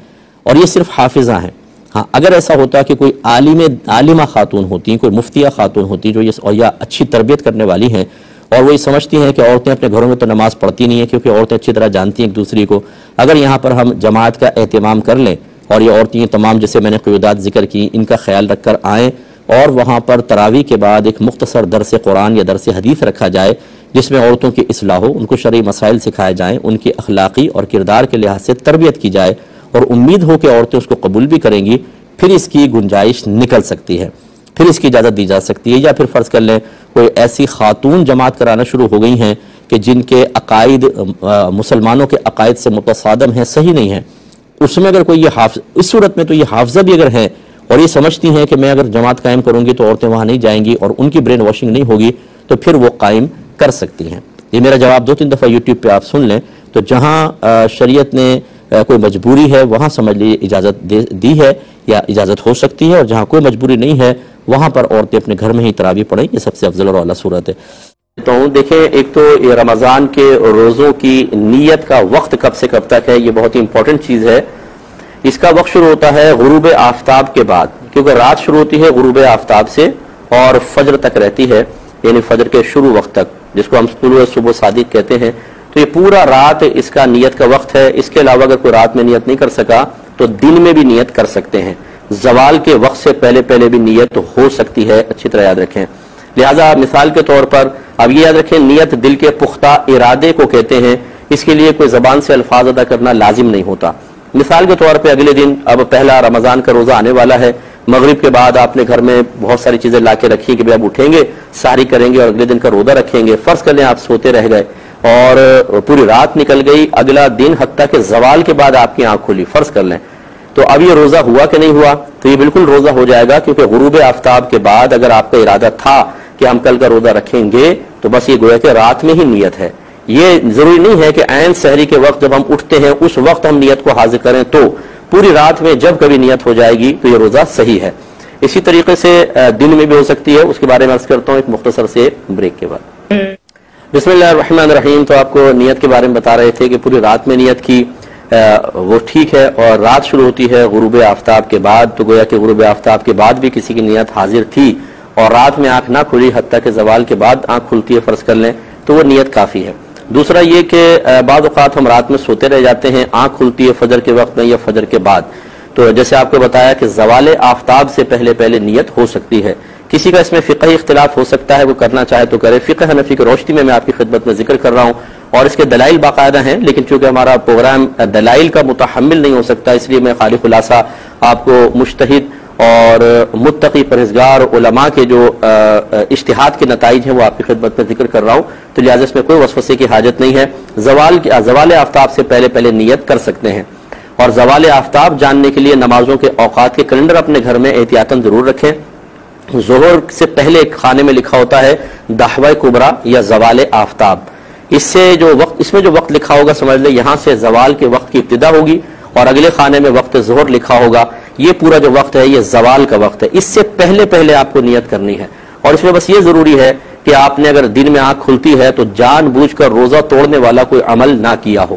اور یہ صرف حافظہ ہیں۔ ہاں، اگر ایسا ہوتا کہ کوئی عالمہ خاتون ہوتی ہیں، کوئی مفتیہ خاتون ہوتی جو یا اچھی تربیت کرنے والی ہیں، اور وہ یہ سمجھتی ہیں کہ عورتیں اپنے گھروں میں تو نماز پڑھتی نہیں ہیں کیونکہ عورتیں اچھی طرح جانتی ہیں ایک دوسری کو، اگر یہاں پر ہم جماعت کا اہتمام کر لیں اور یہ عورتیں تمام جیسے میں نے قیودات ذکر کی ان کا خیال رکھ کر آئیں، اور وہاں پر تراویح کے بعد ایک مختصر درس قرآن یا درس حدیث رکھا جائے جس میں عورتوں کی اصلاح ہو، ان کو شرعی مسائل سکھائے جائیں، ان کی اخلاقی اور کردار کے لحاظ سے تربیت کی جائے، اور امید ہو کہ عورتیں اس کو قبول بھی کریں گی، پھر اس کی گنجائش نکل سکتی ہے، پھر اس کی اجازت دی جا سکتی ہے۔ یا پھر فرض کر لیں کوئی ایسی خاتون جماعت کرانا شروع ہو گئی ہیں کہ جن کے عقائد مسلمانوں کے عقائد سے متصادم ہیں، صحیح نہیں ہیں، اس میں اگر کوئی یہ اس صورت میں تو یہ حافظہ بھی اگر ہیں اور یہ سمجھتی ہیں کہ میں اگر جماعت قائم کروں گی تو عورتیں وہاں نہیں جائیں گی اور ان کی برین واشنگ نہیں ہوگی، تو پھر وہ قائم کر سکتی ہیں۔ یہ میرا جواب 2-3 دفعہ یوٹیوب پہ آپ سن لیں، تو جہاں شریعت نے کوئی مجبوری ہے وہاں سمجھ لیجیے اجازت دی ہے یا اجازت ہو سکتی ہے، اور جہاں کوئی مجبوری نہیں ہے وہاں پر عورتیں اپنے گھر میں ہی تراویح پڑھیں، یہ سب سے افضل اور اعلیٰ صورت ہے۔ تو دیکھیں، ایک تو یہ رمضان کے روزوں کی نیت کا وقت کب سے کب تک ہے، یہ بہت ہی امپورٹنٹ چیز ہے۔ اس کا وقت شروع ہوتا ہے غروب آفتاب کے بعد، کیونکہ رات شروع ہوتی ہے غروب آفتاب سے اور فجر تک رہتی ہے، یعنی فجر کے شروع وقت تک، جس کو ہم طلوع صبح صادق کہتے ہیں۔ تو یہ پورا رات اس کا نیت کا وقت ہے۔ اس کے علاوہ اگر کوئی رات میں نیت نہیں کر سکا تو دن میں بھی نیت کر سکتے ہیں، زوال کے وقت سے پہلے بھی نیت ہو سکتی ہے، اچھی طرح یاد رکھیں۔ لہذا مثال کے طور پر اب یہ یاد رکھیں، نیت دل کے پختہ ارادے کو کہتے ہیں، اس کے لیے کوئی زبان سے الفاظ ادا کرنا لازم نہیں ہوتا۔ مثال کے طور پہ اگلے دن اب پہلا رمضان کا روزہ آنے والا ہے، مغرب کے بعد آپ نے گھر میں بہت ساری چیزیں لا کے رکھی کہ اب اٹھیں گے، سحری کریں گے اور اگلے دن کا روزہ رکھیں گے۔ فرض کر لیں آپ سوتے رہ گئے اور پوری رات نکل گئی، اگلا دن حتیٰ کہ زوال کے بعد آپ کی آنکھ کھلی، فرض کر لیں، تو اب یہ روزہ ہوا کہ نہیں ہوا؟ تو یہ بالکل روزہ ہو جائے گا، کیونکہ غروب آفتاب کے بعد اگر آپ کا ارادہ تھا کہ ہم کل کا روزہ رکھیں گے تو بس یہ گویا کہ رات میں ہی نیت ہے۔ یہ ضروری نہیں ہے کہ عین سحری کے وقت جب ہم اٹھتے ہیں اس وقت ہم نیت کو حاضر کریں، تو پوری رات میں جب کبھی نیت ہو جائے گی تو یہ روزہ صحیح ہے۔ اسی طریقے سے دن میں بھی ہو سکتی ہے، اس کے بارے میں عرض کرتا ہوں ایک مختصر سے بریک کے بعد۔ بسم اللہ الرحمن الرحیم۔ تو آپ کو نیت کے بارے میں بتا رہے تھے کہ پوری رات میں نیت کی، وہ ٹھیک ہے، اور رات شروع ہوتی ہے غروب آفتاب کے بعد، تو گویا کہ غروب آفتاب کے بعد بھی کسی کی نیت حاضر تھی اور رات میں آنکھ نہ کھلی حتیٰ کہ زوال کے بعد آنکھ کھلتی ہے فرض کر لیں، تو وہ نیت کافی ہے۔ دوسرا یہ کہ بعض اوقات ہم رات میں سوتے رہ جاتے ہیں، آنکھ کھلتی ہے فجر کے وقت میں یا فجر کے بعد، تو جیسے آپ کو بتایا کہ زوال آفتاب سے پہلے نیت ہو سکتی ہے۔ کسی کا اس میں فقہی اختلاف ہو سکتا ہے، وہ کرنا چاہے تو کرے۔ فقہ حنفی کی روشنی میں آپ کی خدمت میں ذکر کر رہا ہوں، اور اس کے دلائل باقاعدہ ہیں، لیکن چونکہ ہمارا پروگرام دلائل کا متحمل نہیں ہو سکتا، اس لیے میں خالی خلاصہ آپ کو مجتہد اور متقی پرہیزگار علماء کے جو اجتہاد کے نتائج ہیں وہ آپ کی خدمت میں ذکر کر رہا ہوں، تو لہٰذا اس میں کوئی وسوسے کی حاجت نہیں ہے۔ زوال آفتاب سے پہلے نیت کر سکتے ہیں، اور زوال آفتاب جاننے کے لیے نمازوں کے اوقات کے کیلنڈر اپنے گھر میں احتیاطاً ضرور رکھیں۔ ظہر سے پہلے ایک خانے میں لکھا ہوتا ہے دحوہ کبریٰ یا زوال آفتاب، اس میں جو وقت لکھا ہوگا سمجھ لیں یہاں سے زوال کے وقت کی ابتدا ہوگی، اور اگلے خانے میں وقت ظہر لکھا ہوگا، یہ پورا جو وقت ہے یہ زوال کا وقت ہے۔ اس سے پہلے آپ کو نیت کرنی ہے، اور اس میں بس یہ ضروری ہے کہ آپ نے اگر دن میں آنکھ کھلتی ہے تو جان بوجھ کر روزہ توڑنے والا کوئی عمل نہ کیا ہو،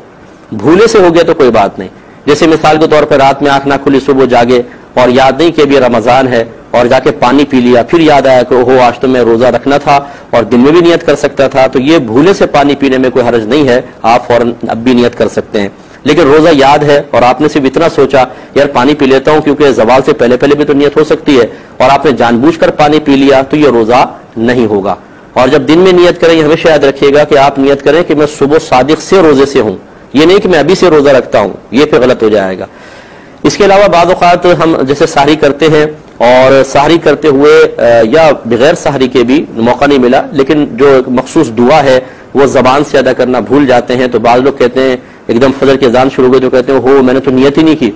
بھولے سے ہو گیا تو کوئی بات نہیں۔ جیسے مثال کے طور پر رات میں آنکھ نہ کھلی، صبح جاگے اور یاد نہیں کہ ابھی رمضان ہے، اور جا کے پانی پی لیا، پھر یاد آیا کہ اوہو آج تو میں روزہ رکھنا تھا اور دن میں بھی نیت کر سکتا تھا، تو یہ بھولے سے پانی پینے میں کوئی حرج نہیں ہے، آپ فوراً اب بھی نیت کر سکتے ہیں۔ لیکن روزہ یاد ہے اور آپ نے صرف اتنا سوچا یار پانی پی لیتا ہوں کیونکہ زوال سے پہلے بھی تو نیت ہو سکتی ہے، اور آپ نے جان بوجھ کر پانی پی لیا، تو یہ روزہ نہیں ہوگا۔ اور جب دن میں نیت کریں، ہمیشہ یاد رکھیے گا کہ آپ نیت کریں کہ میں صبح صادق سے روزے سے ہوں، یہ نہیں کہ میں ابھی سے روزہ رکھتا ہوں، یہ پھر غلط ہو جائے گا۔ اس کے علاوہ بعض اوقات ہم جیسے سحری کرتے ہیں، اور سحری کرتے ہوئے یا بغیر سحری کے بھی موقع نہیں ملا، لیکن جو مخصوص دعا ہے وہ زبان سے ادا کرنا بھول جاتے ہیں، تو بعض لوگ کہتے ہیں ایک دم فجر کی اذان شروع ہو گئی تو کہتے ہیں ہو میں نے تو نیت ہی نہیں کی۔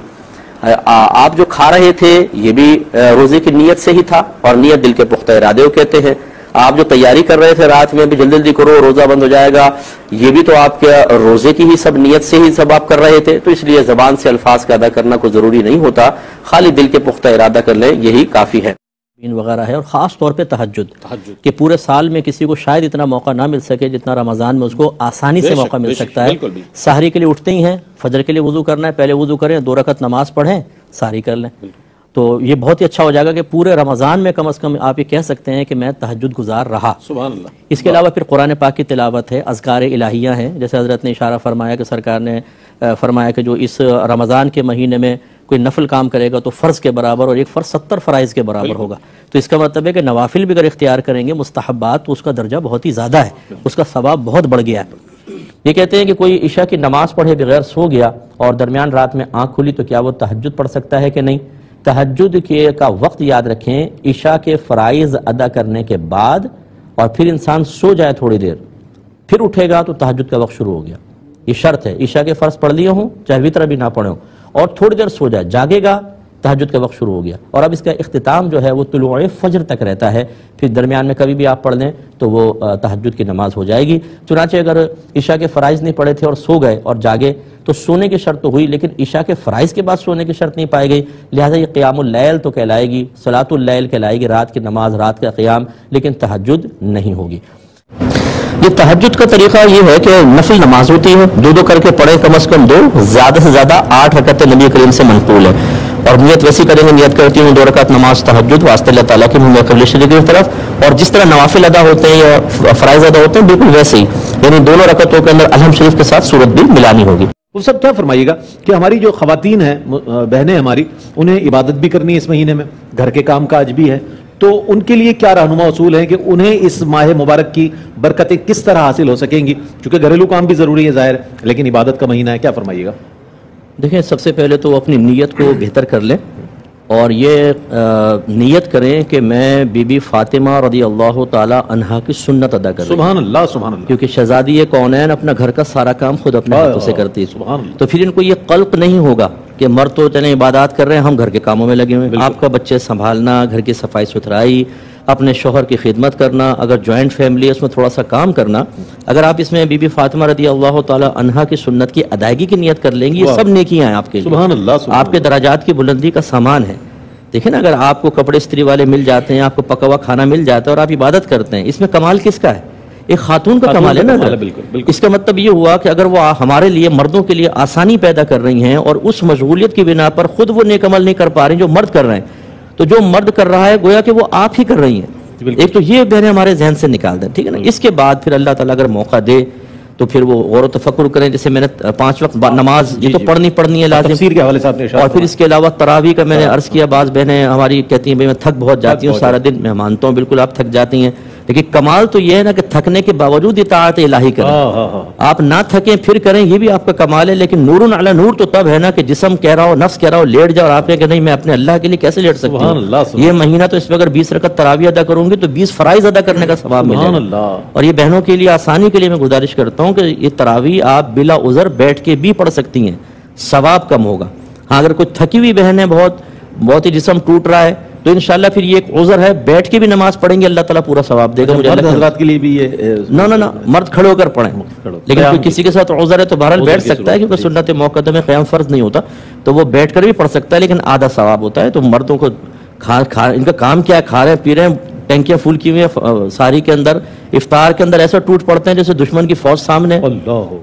آپ جو کھا رہے تھے یہ بھی روزے کی نیت سے ہی تھا، اور نیت دل کے پختہ ارادے کو کہتے ہیں۔ آپ جو تیاری کر رہے تھے رات میں بھی جلدی کرو روزہ بند ہو جائے گا، یہ بھی تو آپ کے روزے کی ہی سب نیت سے ہی سب آپ کر رہے تھے، تو اس لیے زبان سے الفاظ کا ادا کرنا کوئی ضروری نہیں ہوتا، خالی دل کے پختہ ارادہ کر لیں یہی کافی ہے۔ وغیرہ ہے، اور خاص طور پہ تہجد کہ پورے سال میں کسی کو شاید اتنا موقع نہ مل سکے جتنا رمضان میں اس کو آسانی سے موقع مل سکتا ہے۔ سحری کے لیے اٹھتے ہی ہیں، فجر کے لیے وضو کرنا ہے، پہلے وضو کریں، 2 رکعت نماز پڑھیں، سحری کر لیں، تو یہ بہت ہی اچھا ہو جائے گا کہ پورے رمضان میں کم از کم آپ یہ کہہ سکتے ہیں کہ میں تہجد گزار رہا۔ سبحان اللہ۔ اس کے علاوہ پھر قرآن پاک کی تلاوت ہے، اذکار الہیہ ہیں، جیسے حضرت نے اشارہ فرمایا کہ سرکار نے فرمایا کہ جو اس رمضان کے مہینے میں کوئی نفل کام کرے گا تو فرض کے برابر، اور ایک فرض 70 فرائض کے برابر ہوگا، تو اس کا مطلب ہے کہ نوافل بھی اگر اختیار کریں گے مستحبات، تو اس کا درجہ بہت ہی زیادہ ہے، اس کا ثواب بہت بڑھ گیا ہے۔ یہ کہتے ہیں کہ کوئی عشاء کی نماز پڑھے بغیر سو گیا اور درمیان رات میں آنکھ کھلی تو کیا وہ تہجد پڑھ سکتا ہے کہ نہیں؟ تہجد کا وقت یاد رکھیں، عشاء کے فرائض ادا کرنے کے بعد، اور پھر انسان سو جائے تھوڑی دیر پھر اٹھے گا تو تہجد کا وقت شروع ہو گیا، یہ شرط ہے۔ عشاء کے فرض پڑھ لیے ہوں چاہے وتر بھی نہ پڑھے ہوں، اور تھوڑی دیر سو جائے، جاگے گا، تہجد کا وقت شروع ہو گیا۔ اور اب اس کا اختتام جو ہے وہ طلوع فجر تک رہتا ہے، پھر درمیان میں کبھی بھی آپ پڑھ لیں تو وہ تہجد کی نماز ہو جائے گی۔ چنانچہ اگر عشاء کے فرائض نہیں پڑھے تھے اور سو گئے اور جاگے تو سونے کی شرط تو ہوئی، لیکن عشاء کے فرائض کے بعد سونے کی شرط نہیں پائی گئی، لہٰذا یہ قیام اللیل تو کہلائے گی، صلاۃ اللیل کہلائے گی، رات کی نماز، رات کا قیام، لیکن تہجد نہیں ہوگی۔ یہ تہجد کا طریقہ یہ ہے کہ نفل نماز ہوتی ہے، 2 کر کے پڑھیں، کم از کم 2، زیادہ سے زیادہ 8 رکعتیں نبی کریم سے منقول ہے، اور نیت ویسی کریں گے، نیت کرتی ہوں 2 رکعت نماز تہجد واسطے اللہ تعالیٰ کے منہ قبل شریف کی طرف، اور جس طرح نوافل ادا ہوتے ہیں یا فرائض ادا ہوتے ہیں بالکل ویسے ہی، یعنی دونوں رکعتوں کے اندر الحمد شریف کے ساتھ سورت بھی ملانی ہوگی۔ وہ سب کیا فرمائیے گا کہ ہماری جو خواتین ہیں، بہنیں ہماری، انہیں عبادت بھی کرنی ہے اس مہینے میں، گھر کے کام کاج بھی ہے، تو ان کے لیے کیا رہنما اصول ہیں کہ انہیں اس ماہ مبارک کی برکتیں کس طرح حاصل ہو سکیں گی؟ کیونکہ گھریلو کام بھی ضروری ہے ظاہر، لیکن عبادت کا مہینہ ہے، کیا فرمائیے گا؟ دیکھیں سب سے پہلے تو اپنی نیت کو بہتر کر لیں، اور یہ نیت کریں کہ میں بی بی فاطمہ رضی اللہ تعالی عنہا کی سنت ادا کروں۔ سبحان اللہ، سبحان اللہ۔ کیونکہ شہزادی کونین اپنا گھر کا سارا کام خود اپنے ہاتھوں سے کرتی ہے، تو پھر ان کو یہ قلق نہیں ہوگا کہ مرد تو چلیں عبادات کر رہے ہیں، ہم گھر کے کاموں میں لگے ہوئے ہیں۔ آپ کا بچے سنبھالنا، گھر کی صفائی ستھرائی، اپنے شوہر کی خدمت کرنا، اگر جوائنٹ فیملی ہے اس میں تھوڑا سا کام کرنا، اگر آپ اس میں بی بی فاطمہ رضی اللہ تعالی عنہا کی سنت کی ادائیگی کی نیت کر لیں گی، یہ سب نیکیاں ہیں آپ کے لیے، سبحان اللہ، آپ کے درجات کی بلندی کا سامان ہے۔ دیکھیں نا، اگر آپ کو کپڑے استری والے مل جاتے ہیں، آپ کو پکا ہوا کھانا مل جاتا ہے اور آپ عبادت کرتے ہیں، اس میں کمال کس کا ہے؟ ایک خاتون کا کمال ہے نا. اس کا مطلب یہ ہوا کہ اگر وہ ہمارے لیے مردوں کے لیے آسانی پیدا کر رہی ہیں اور اس مشغولیت کی بنا پر خود وہ نیک عمل نہیں کر پا رہی جو مرد کر رہے ہیں, تو جو مرد کر رہا ہے گویا کہ وہ آپ ہی کر رہی ہیں. ایک تو یہ بہنیں ہمارے ذہن سے نکال دیں, ٹھیک ہے نا. اس کے بعد پھر اللہ تعالیٰ اگر موقع دے تو پھر وہ غور و تفکر کریں. جیسے میں نے 5 وقت نماز یہ تو پڑھنی ہے لازم, تفسیر کے حوالے سے آپ نے اور پھر اس کے علاوہ تراویح کا میں نے عرض کیا. بعض بہنیں ہماری کہتی ہیں بھائی میں تھک بہت جاتی ہوں سارا دن. میں مانتا ہوں بالکل آپ تھک جاتی ہیں, لیکن کمال تو یہ ہے نا کہ تھکنے کے باوجود اطاعت الہی کریں. آپ نہ تھکیں پھر کریں, یہ بھی آپ کا کمال ہے. لیکن نور علی نور تو تب ہے نا کہ جسم کہہ رہا ہو, نفس کہہ رہا ہو لیٹ جاؤ, اور آپ نے کہ نہیں میں اپنے اللہ کے لیے کیسے لیٹ سکتی ہوں. یہ مہینہ تو اس میں اگر 20 رکعت تراویح ادا کروں گی تو 20 فرائض ادا کرنے کا ثواب ملے گا. اور یہ بہنوں کے لیے آسانی کے لیے میں گزارش کرتا ہوں کہ یہ تراویح آپ بلا عذر بیٹھ کے بھی پڑھ سکتی ہیں, ثواب کم ہوگا. ہاں اگر کوئی تھکی ہوئی بہن ہے, بہت ہی جسم ٹوٹ رہا ہے, تو انشاءاللہ پھر یہ ایک عذر ہے, بیٹھ کے بھی نماز پڑھیں گے اللہ تعالیٰ پورا ثواب دے گا. مجھے حضرات کے لیے بھی یہ نہ مرد کھڑے ہو کر پڑھیں, لیکن کوئی کسی کے ساتھ عذر ہے تو بہرحال بیٹھ سکتا ہے, کیونکہ سنت موقدہ میں قیام فرض نہیں ہوتا تو وہ بیٹھ کر بھی پڑھ سکتا ہے, لیکن آدھا ثواب ہوتا ہے. تو مردوں کو ان کا کام کیا ہے, کھا رہے ہیں پی رہے ہیں, ٹینکیاں فل کی ہوئی ہیں ساری کے اندر, افطار کے اندر ایسا ٹوٹ پڑتے ہیں جیسے دشمن کی فوج سامنے.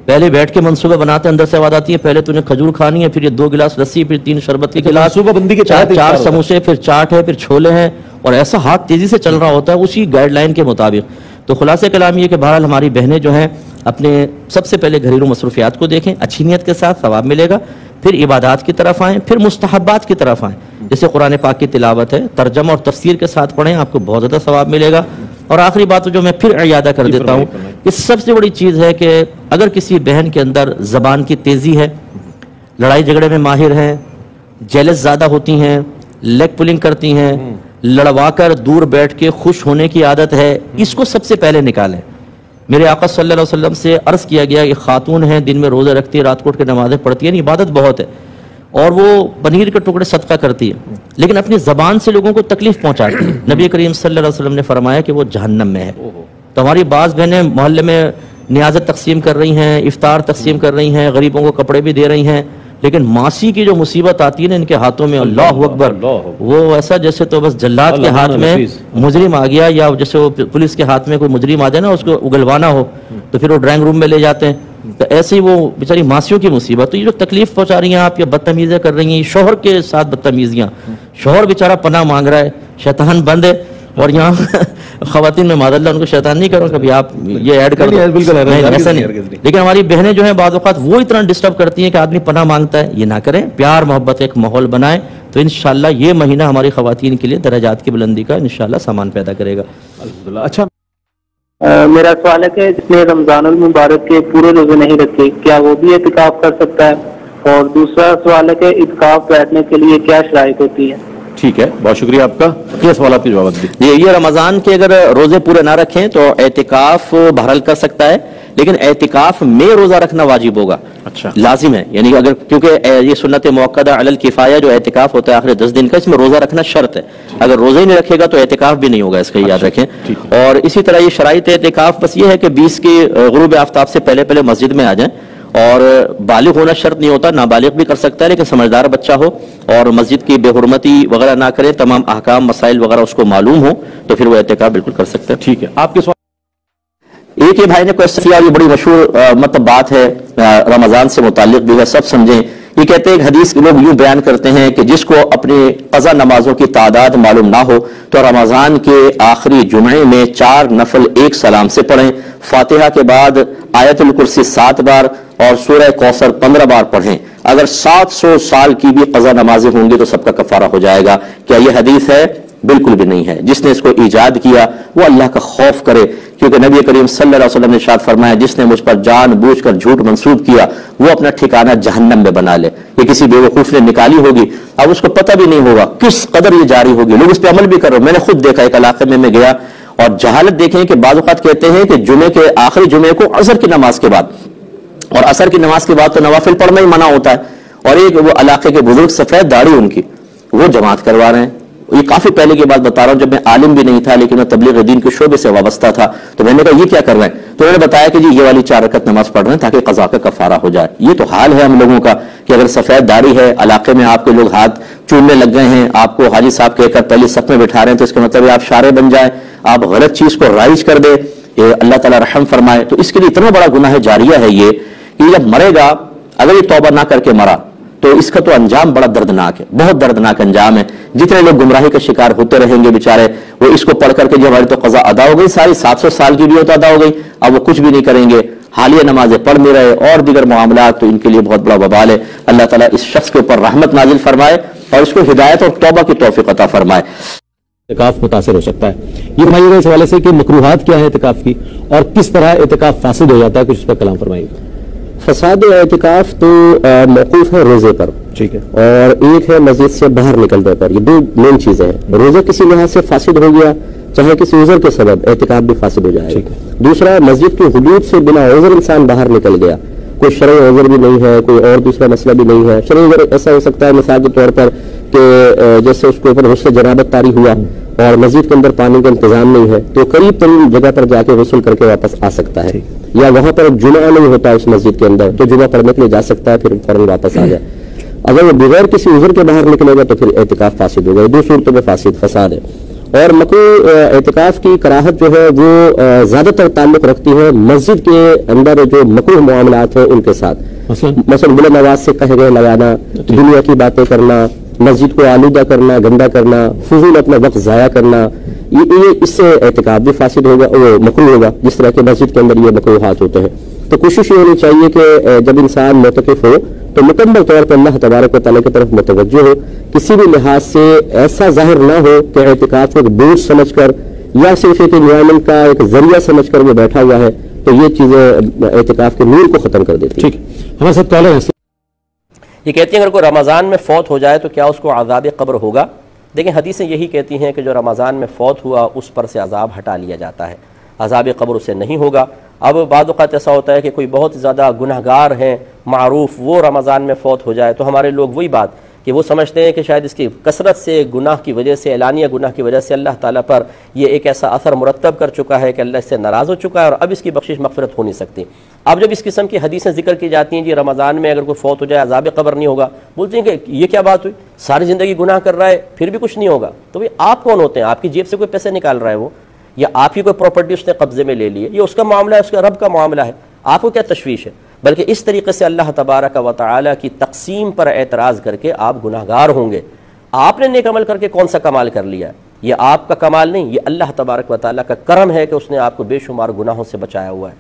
پہلے بیٹھ کے منصوبہ بناتے ہیں, اندر سے آواز آتی ہے پہلے تو نے کھجور کھانی ہے, پھر یہ 2 گلاس لسی, پھر 3 شربت کے گلاس, منصوبہ بندی کے 4 سموسے, پھر چاٹ ہے, پھر چھولے ہیں, اور ایسا ہاتھ تیزی سے چل رہا ہوتا ہے اسی گائیڈ لائن کے مطابق. تو خلاصہ کلام یہ کہ بہرحال ہماری بہنیں جو ہیں اپنے سب سے پہلے گھریلو مصروفیات کو دیکھیں, اچھی نیت کے ساتھ ثواب ملے گا, پھر عبادات کی طرف آئیں, پھر مستحبات کی طرف آئیں. جیسے قرآن پاک کی تلاوت ہے, ترجمہ اور تفسیر کے ساتھ پڑھیں, آپ کو بہت زیادہ ثواب ملے گا. اور آخری بات جو میں پھر اعادہ کر دیتا ہوں کہ سب سے بڑی چیز ہے کہ اگر کسی بہن کے اندر زبان کی تیزی ہے, لڑائی جھگڑے میں ماہر ہیں, جیلس زیادہ ہوتی ہیں, لیگ پولنگ کرتی ہیں, لڑوا کر دور بیٹھ کے خوش ہونے کی عادت ہے, اس کو سب سے پہلے نکالیں. میرے آقا صلی اللہ علیہ وسلم سے عرض کیا گیا کہ خاتون ہیں, دن میں روزے رکھتی ہے, رات کو اٹھ کے نمازیں پڑھتی ہیں, عبادت بہت ہے, اور وہ پنیر کے ٹکڑے صدقہ کرتی ہے, لیکن اپنی زبان سے لوگوں کو تکلیف پہنچاتی ہے. نبی کریم صلی اللہ علیہ وسلم نے فرمایا کہ وہ جہنم میں ہے. تو ہماری بعض بہنیں محلے میں نیازت تقسیم کر رہی ہیں, افطار تقسیم کر رہی ہیں, غریبوں کو کپڑے بھی دے رہی ہیں, لیکن ماسی کی جو مصیبت آتی ہے نا ان کے ہاتھوں میں, اللہ اکبر, وہ ایسا جیسے تو بس جلاد کے ہاتھ میں مجرم آ گیا, یا جیسے وہ پولیس کے ہاتھ میں کوئی مجرم آ جائے نا, اس کو اگلوانا ہو تو پھر وہ ڈرائنگ روم میں لے جاتے ہیں. تو ایسے ہی وہ بیچاری ماسیوں کی مصیبت. تو یہ جو تکلیف پہنچا رہی ہیں آپ, یہ بدتمیزیاں کر رہی ہیں, شوہر کے ساتھ بدتمیزیاں, شوہر بیچارہ پناہ مانگ رہا ہے, شیطان بند ہے, اور یہاں خواتین میں معاذ اللہ ان کو شیطان نہیں کرو کبھی آپ یہ ایڈ کر دو, ایسا نہیں. لیکن ہماری بہنیں جو ہیں بعض اوقات وہ اتنا ڈسٹرب کرتی ہیں کہ آدمی پناہ مانگتا ہے. یہ نہ کریں, پیار محبت ایک ماحول بنائیں, تو انشاءاللہ یہ مہینہ ہماری خواتین کے لیے درجات کی بلندی کا انشاءاللہ سامان پیدا کرے گا. اچھا, میرا سوال ہے کہ جس نے رمضان المبارک کے پورے روزے نہیں رکھے کیا وہ بھی اعتکاف کر سکتا ہے؟ اور دوسرا سوال ہے کہ اعتکاف بیٹھنے کے لیے کیا شرائط ہوتی ہے؟ ٹھیک ہے, بہت شکریہ آپ کا. یہ سوالات کے جواب دیجیے. یہ رمضان کے اگر روزے پورے نہ رکھیں تو اعتکاف بہرحال کر سکتا ہے, لیکن اعتکاف میں روزہ رکھنا واجب ہوگا, اچھا لازم ہے. یعنی اگر کیونکہ یہ سنت موقدہ علی الکفایہ جو اعتکاف ہوتا ہے آخر 10 دن کا, اس میں روزہ رکھنا شرط ہے. اگر روزہ ہی نہیں رکھے گا تو اعتکاف بھی نہیں ہوگا, اس کا یاد رکھیں. اور اسی طرح یہ شرائط اعتکاف بس یہ ہے کہ 20 کی غروب آفتاب سے پہلے مسجد میں آ جائیں, اور بالغ ہونا شرط نہیں ہوتا, نابالغ بھی کر سکتا ہے, لیکن سمجھدار بچہ ہو اور مسجد کی بے حرمتی وغیرہ نہ کرے, تمام احکام مسائل وغیرہ اس کو معلوم ہو, تو پھر وہ اعتکاف بالکل کر سکتا ہے. ٹھیک ہے, آپ کے سوال. ایک یہ بھائی نے کوشچن کیا, یہ بڑی مشہور مطلب بات ہے, رمضان سے متعلق بھی ہے, سب سمجھیں. یہ کہتے ہیں ایک حدیث لوگ یوں بیان کرتے ہیں کہ جس کو اپنی قضا نمازوں کی تعداد معلوم نہ ہو تو رمضان کے آخری جمعے میں 4 نفل ایک سلام سے پڑھیں, فاتحہ کے بعد آیت الکرسی 7 بار اور سورہ کوثر 15 بار پڑھیں. اگر 700 سال کی بھی قضا نمازیں ہوں گی تو سب کا کفارہ ہو جائے گا. کیا یہ حدیث ہے؟ بالکل بھی نہیں ہے. جس نے اس کو ایجاد کیا وہ اللہ کا خوف کرے, کیونکہ نبی کریم صلی اللہ علیہ وسلم نے ارشاد فرمایا جس نے مجھ پر جان بوجھ کر جھوٹ منسوب کیا وہ اپنا ٹھکانہ جہنم میں بنا لے. یہ کسی بیوقوف نے نکالی ہوگی, اب اس کو پتہ بھی نہیں ہوگا کس قدر یہ جاری ہوگی, لوگ اس پہ عمل بھی کر رہے. میں نے خود دیکھا ایک علاقے میں گیا, اور جہالت دیکھیں کہ بعض اوقات کہتے ہیں کہ جمعے کے آخری جمعے کو عصر کی نماز کے بعد, اور عصر کی نماز کے بعد تو نوافل پڑھنا ہی منع ہوتا ہے, اور ایک وہ علاقے کے بزرگ سفید داڑھی ان کی, وہ جماعت کروا رہے ہیں. یہ کافی پہلے کی بات بتا رہا ہوں, جب میں عالم بھی نہیں تھا لیکن میں تبلیغ دین کے شعبے سے وابستہ تھا. تو میں نے کہا یہ کیا کر رہے ہیں؟ تو انہوں نے بتایا کہ جی یہ والی 4 رکعت نماز پڑھ رہے ہیں تاکہ قضا کا کفارہ ہو جائے. یہ تو حال ہے ہم لوگوں کا کہ اگر سفید داڑھی ہے, علاقے میں آپ کے لوگ ہاتھ چومنے لگ گئے ہیں, آپ کو حاجی صاحب کہہ کر پہلی صف میں بٹھا رہے ہیں, تو اس کا مطلب ہے آپ شارع بن جائیں, آپ غلط چیز کو رائج کر دیں. کہ اللہ تعالیٰ رحم فرمائے، تو اس کے لیے اتنا بڑا گناہ جاریہ ہے یہ کہ جب مرے گا اگر یہ توبہ نہ کر کے مرا تو اس کا تو انجام بڑا دردناک ہے، بہت دردناک انجام ہے۔ جتنے لوگ گمراہی کا شکار ہوتے رہیں گے بیچارے، وہ اس کو پڑھ کر کے جو ہماری تو قضا ادا ہو گئی، ساری 700 سال کی بھی تو ادا ہو گئی، اب وہ کچھ بھی نہیں کریں گے، حالیہ نمازیں پڑھ نہیں رہے اور دیگر معاملات، تو ان کے لیے بہت بڑا وبال ہے۔ اللہ تعالیٰ اس شخص کے اوپر رحمت نازل فرمائے اور اس کو ہدایت اور توبہ کی توفیق عطا فرمائے۔ اعتکاف متاثر ہو سکتا ہے، یہ بتائیے گا اس حوالے سے کہ مکروہات کیا ہے اعتکاف کی اور کس طرح اعتکاف فاسد ہو جاتا ہے، کچھ اس پر کلام فرمائیے۔ فساد اعتکاف تو موقوف ہے روزے پر، ٹھیک ہے، اور ایک ہے مسجد سے باہر نکلنے پر، یہ دو مین چیزیں ہیں۔ روزہ کسی لحاظ سے فاسد ہو گیا، چاہے کسی عذر کے سبب، اعتکاف بھی فاسد ہو جائے گا۔ دوسرا، مسجد کی حدود سے بنا عذر انسان باہر نکل گیا، کوئی شرعی عذر بھی نہیں ہے، کوئی اور دوسرا مسئلہ بھی نہیں ہے۔ شرعی عذر ایسا ہو سکتا ہے مثال کے طور پر کہ جیسے اس کے اوپر غسل جنابت طاری ہوا اور مسجد کے اندر پانی کا انتظام نہیں ہے تو قریب ترین جگہ پر جا کے غسل کر کے واپس آ سکتا ہے، یا وہاں پر جمعہ نہیں ہوتا اس مسجد کے اندر تو جمعہ پڑھنے کے لیے جا سکتا ہے، پھر فوراً واپس آ جائے۔ اگر وہ بغیر کسی عذر کے باہر نکلے گا تو پھر اعتکاف فاسد ہوگا۔ دو صورتوں میں فساد ہے۔ اور مکروہ اعتکاف کی کراہت جو ہے وہ زیادہ تر تعلق رکھتی ہے مسجد کے اندر جو مکروہ معاملات ہیں ان کے ساتھ، مثلا بلند آواز سے کہے گئے لگانا، دنیا کی باتیں کرنا، مسجد کو آلودہ کرنا، گندا کرنا، فضول اپنا وقت ضائع کرنا، یہ اس سے اعتکاف بھی فاسد ہوگا، وہ مکروہ ہوگا، جس طرح کہ مسجد کے اندر یہ مکروہات ہوتے ہیں۔ تو کوشش یہ ہونی چاہیے کہ جب انسان معتکف ہو تو مکمل طور پر اللہ تبارک و تعالیٰ کی طرف متوجہ ہو، کسی بھی لحاظ سے ایسا ظاہر نہ ہو کہ اعتکاف کو ایک بوجھ سمجھ کر یا صرف ایک انجوائمنٹ کا ایک ذریعہ سمجھ کر وہ بیٹھا ہوا ہے، تو یہ چیزیں اعتکاف کے نور کو ختم کر دیتی ہیں۔ ٹھیک، ہمارے ساتھ کالر ہیں۔ یہ کہتی ہیں اگر کوئی رمضان میں فوت ہو جائے تو کیا اس کو عذاب قبر ہوگا؟ دیکھیں حدیثیں یہی کہتی ہیں کہ جو رمضان میں فوت ہوا اس پر سے عذاب ہٹا لیا جاتا ہے، عذاب قبر اسے نہیں ہوگا۔ اب بعض اوقات ایسا ہوتا ہے کہ کوئی بہت زیادہ گنہگار ہیں معروف، وہ رمضان میں فوت ہو جائے تو ہمارے لوگ وہی بات کہ وہ سمجھتے ہیں کہ شاید اس کی کثرت سے گناہ کی وجہ سے، اعلانیہ گناہ کی وجہ سے اللہ تعالیٰ پر یہ ایک ایسا اثر مرتب کر چکا ہے کہ اللہ اس سے ناراض ہو چکا ہے اور اب اس کی بخشش مغفرت ہو نہیں سکتی۔ اب جب اس قسم کی حدیثیں ذکر کی جاتی ہیں جی رمضان میں اگر کوئی فوت ہو جائے عذاب قبر نہیں ہوگا، بولتے ہیں کہ یہ کیا بات ہوئی، ساری زندگی گناہ کر رہا ہے پھر بھی کچھ نہیں ہوگا، تو بھئی آپ کون ہوتے ہیں؟ آپ کی جیب سے کوئی پیسے نکال رہا ہے وہ، یا آپ کی کوئی پراپرٹی اس نے قبضے میں لے لی ہے، یہ اس کا معاملہ ہے، اس کا رب کا معاملہ ہے، آپ کو کیا تشویش ہے؟ بلکہ اس طریقے سے اللہ تبارک و تعالیٰ کی تقسیم پر اعتراض کر کے آپ گناہگار ہوں گے۔ آپ نے نیک عمل کر کے کون سا کمال کر لیا ہے؟ یہ آپ کا کمال نہیں، یہ اللہ تبارک و تعالیٰ کا کرم ہے کہ اس نے آپ کو بے شمار گناہوں سے بچایا ہوا ہے،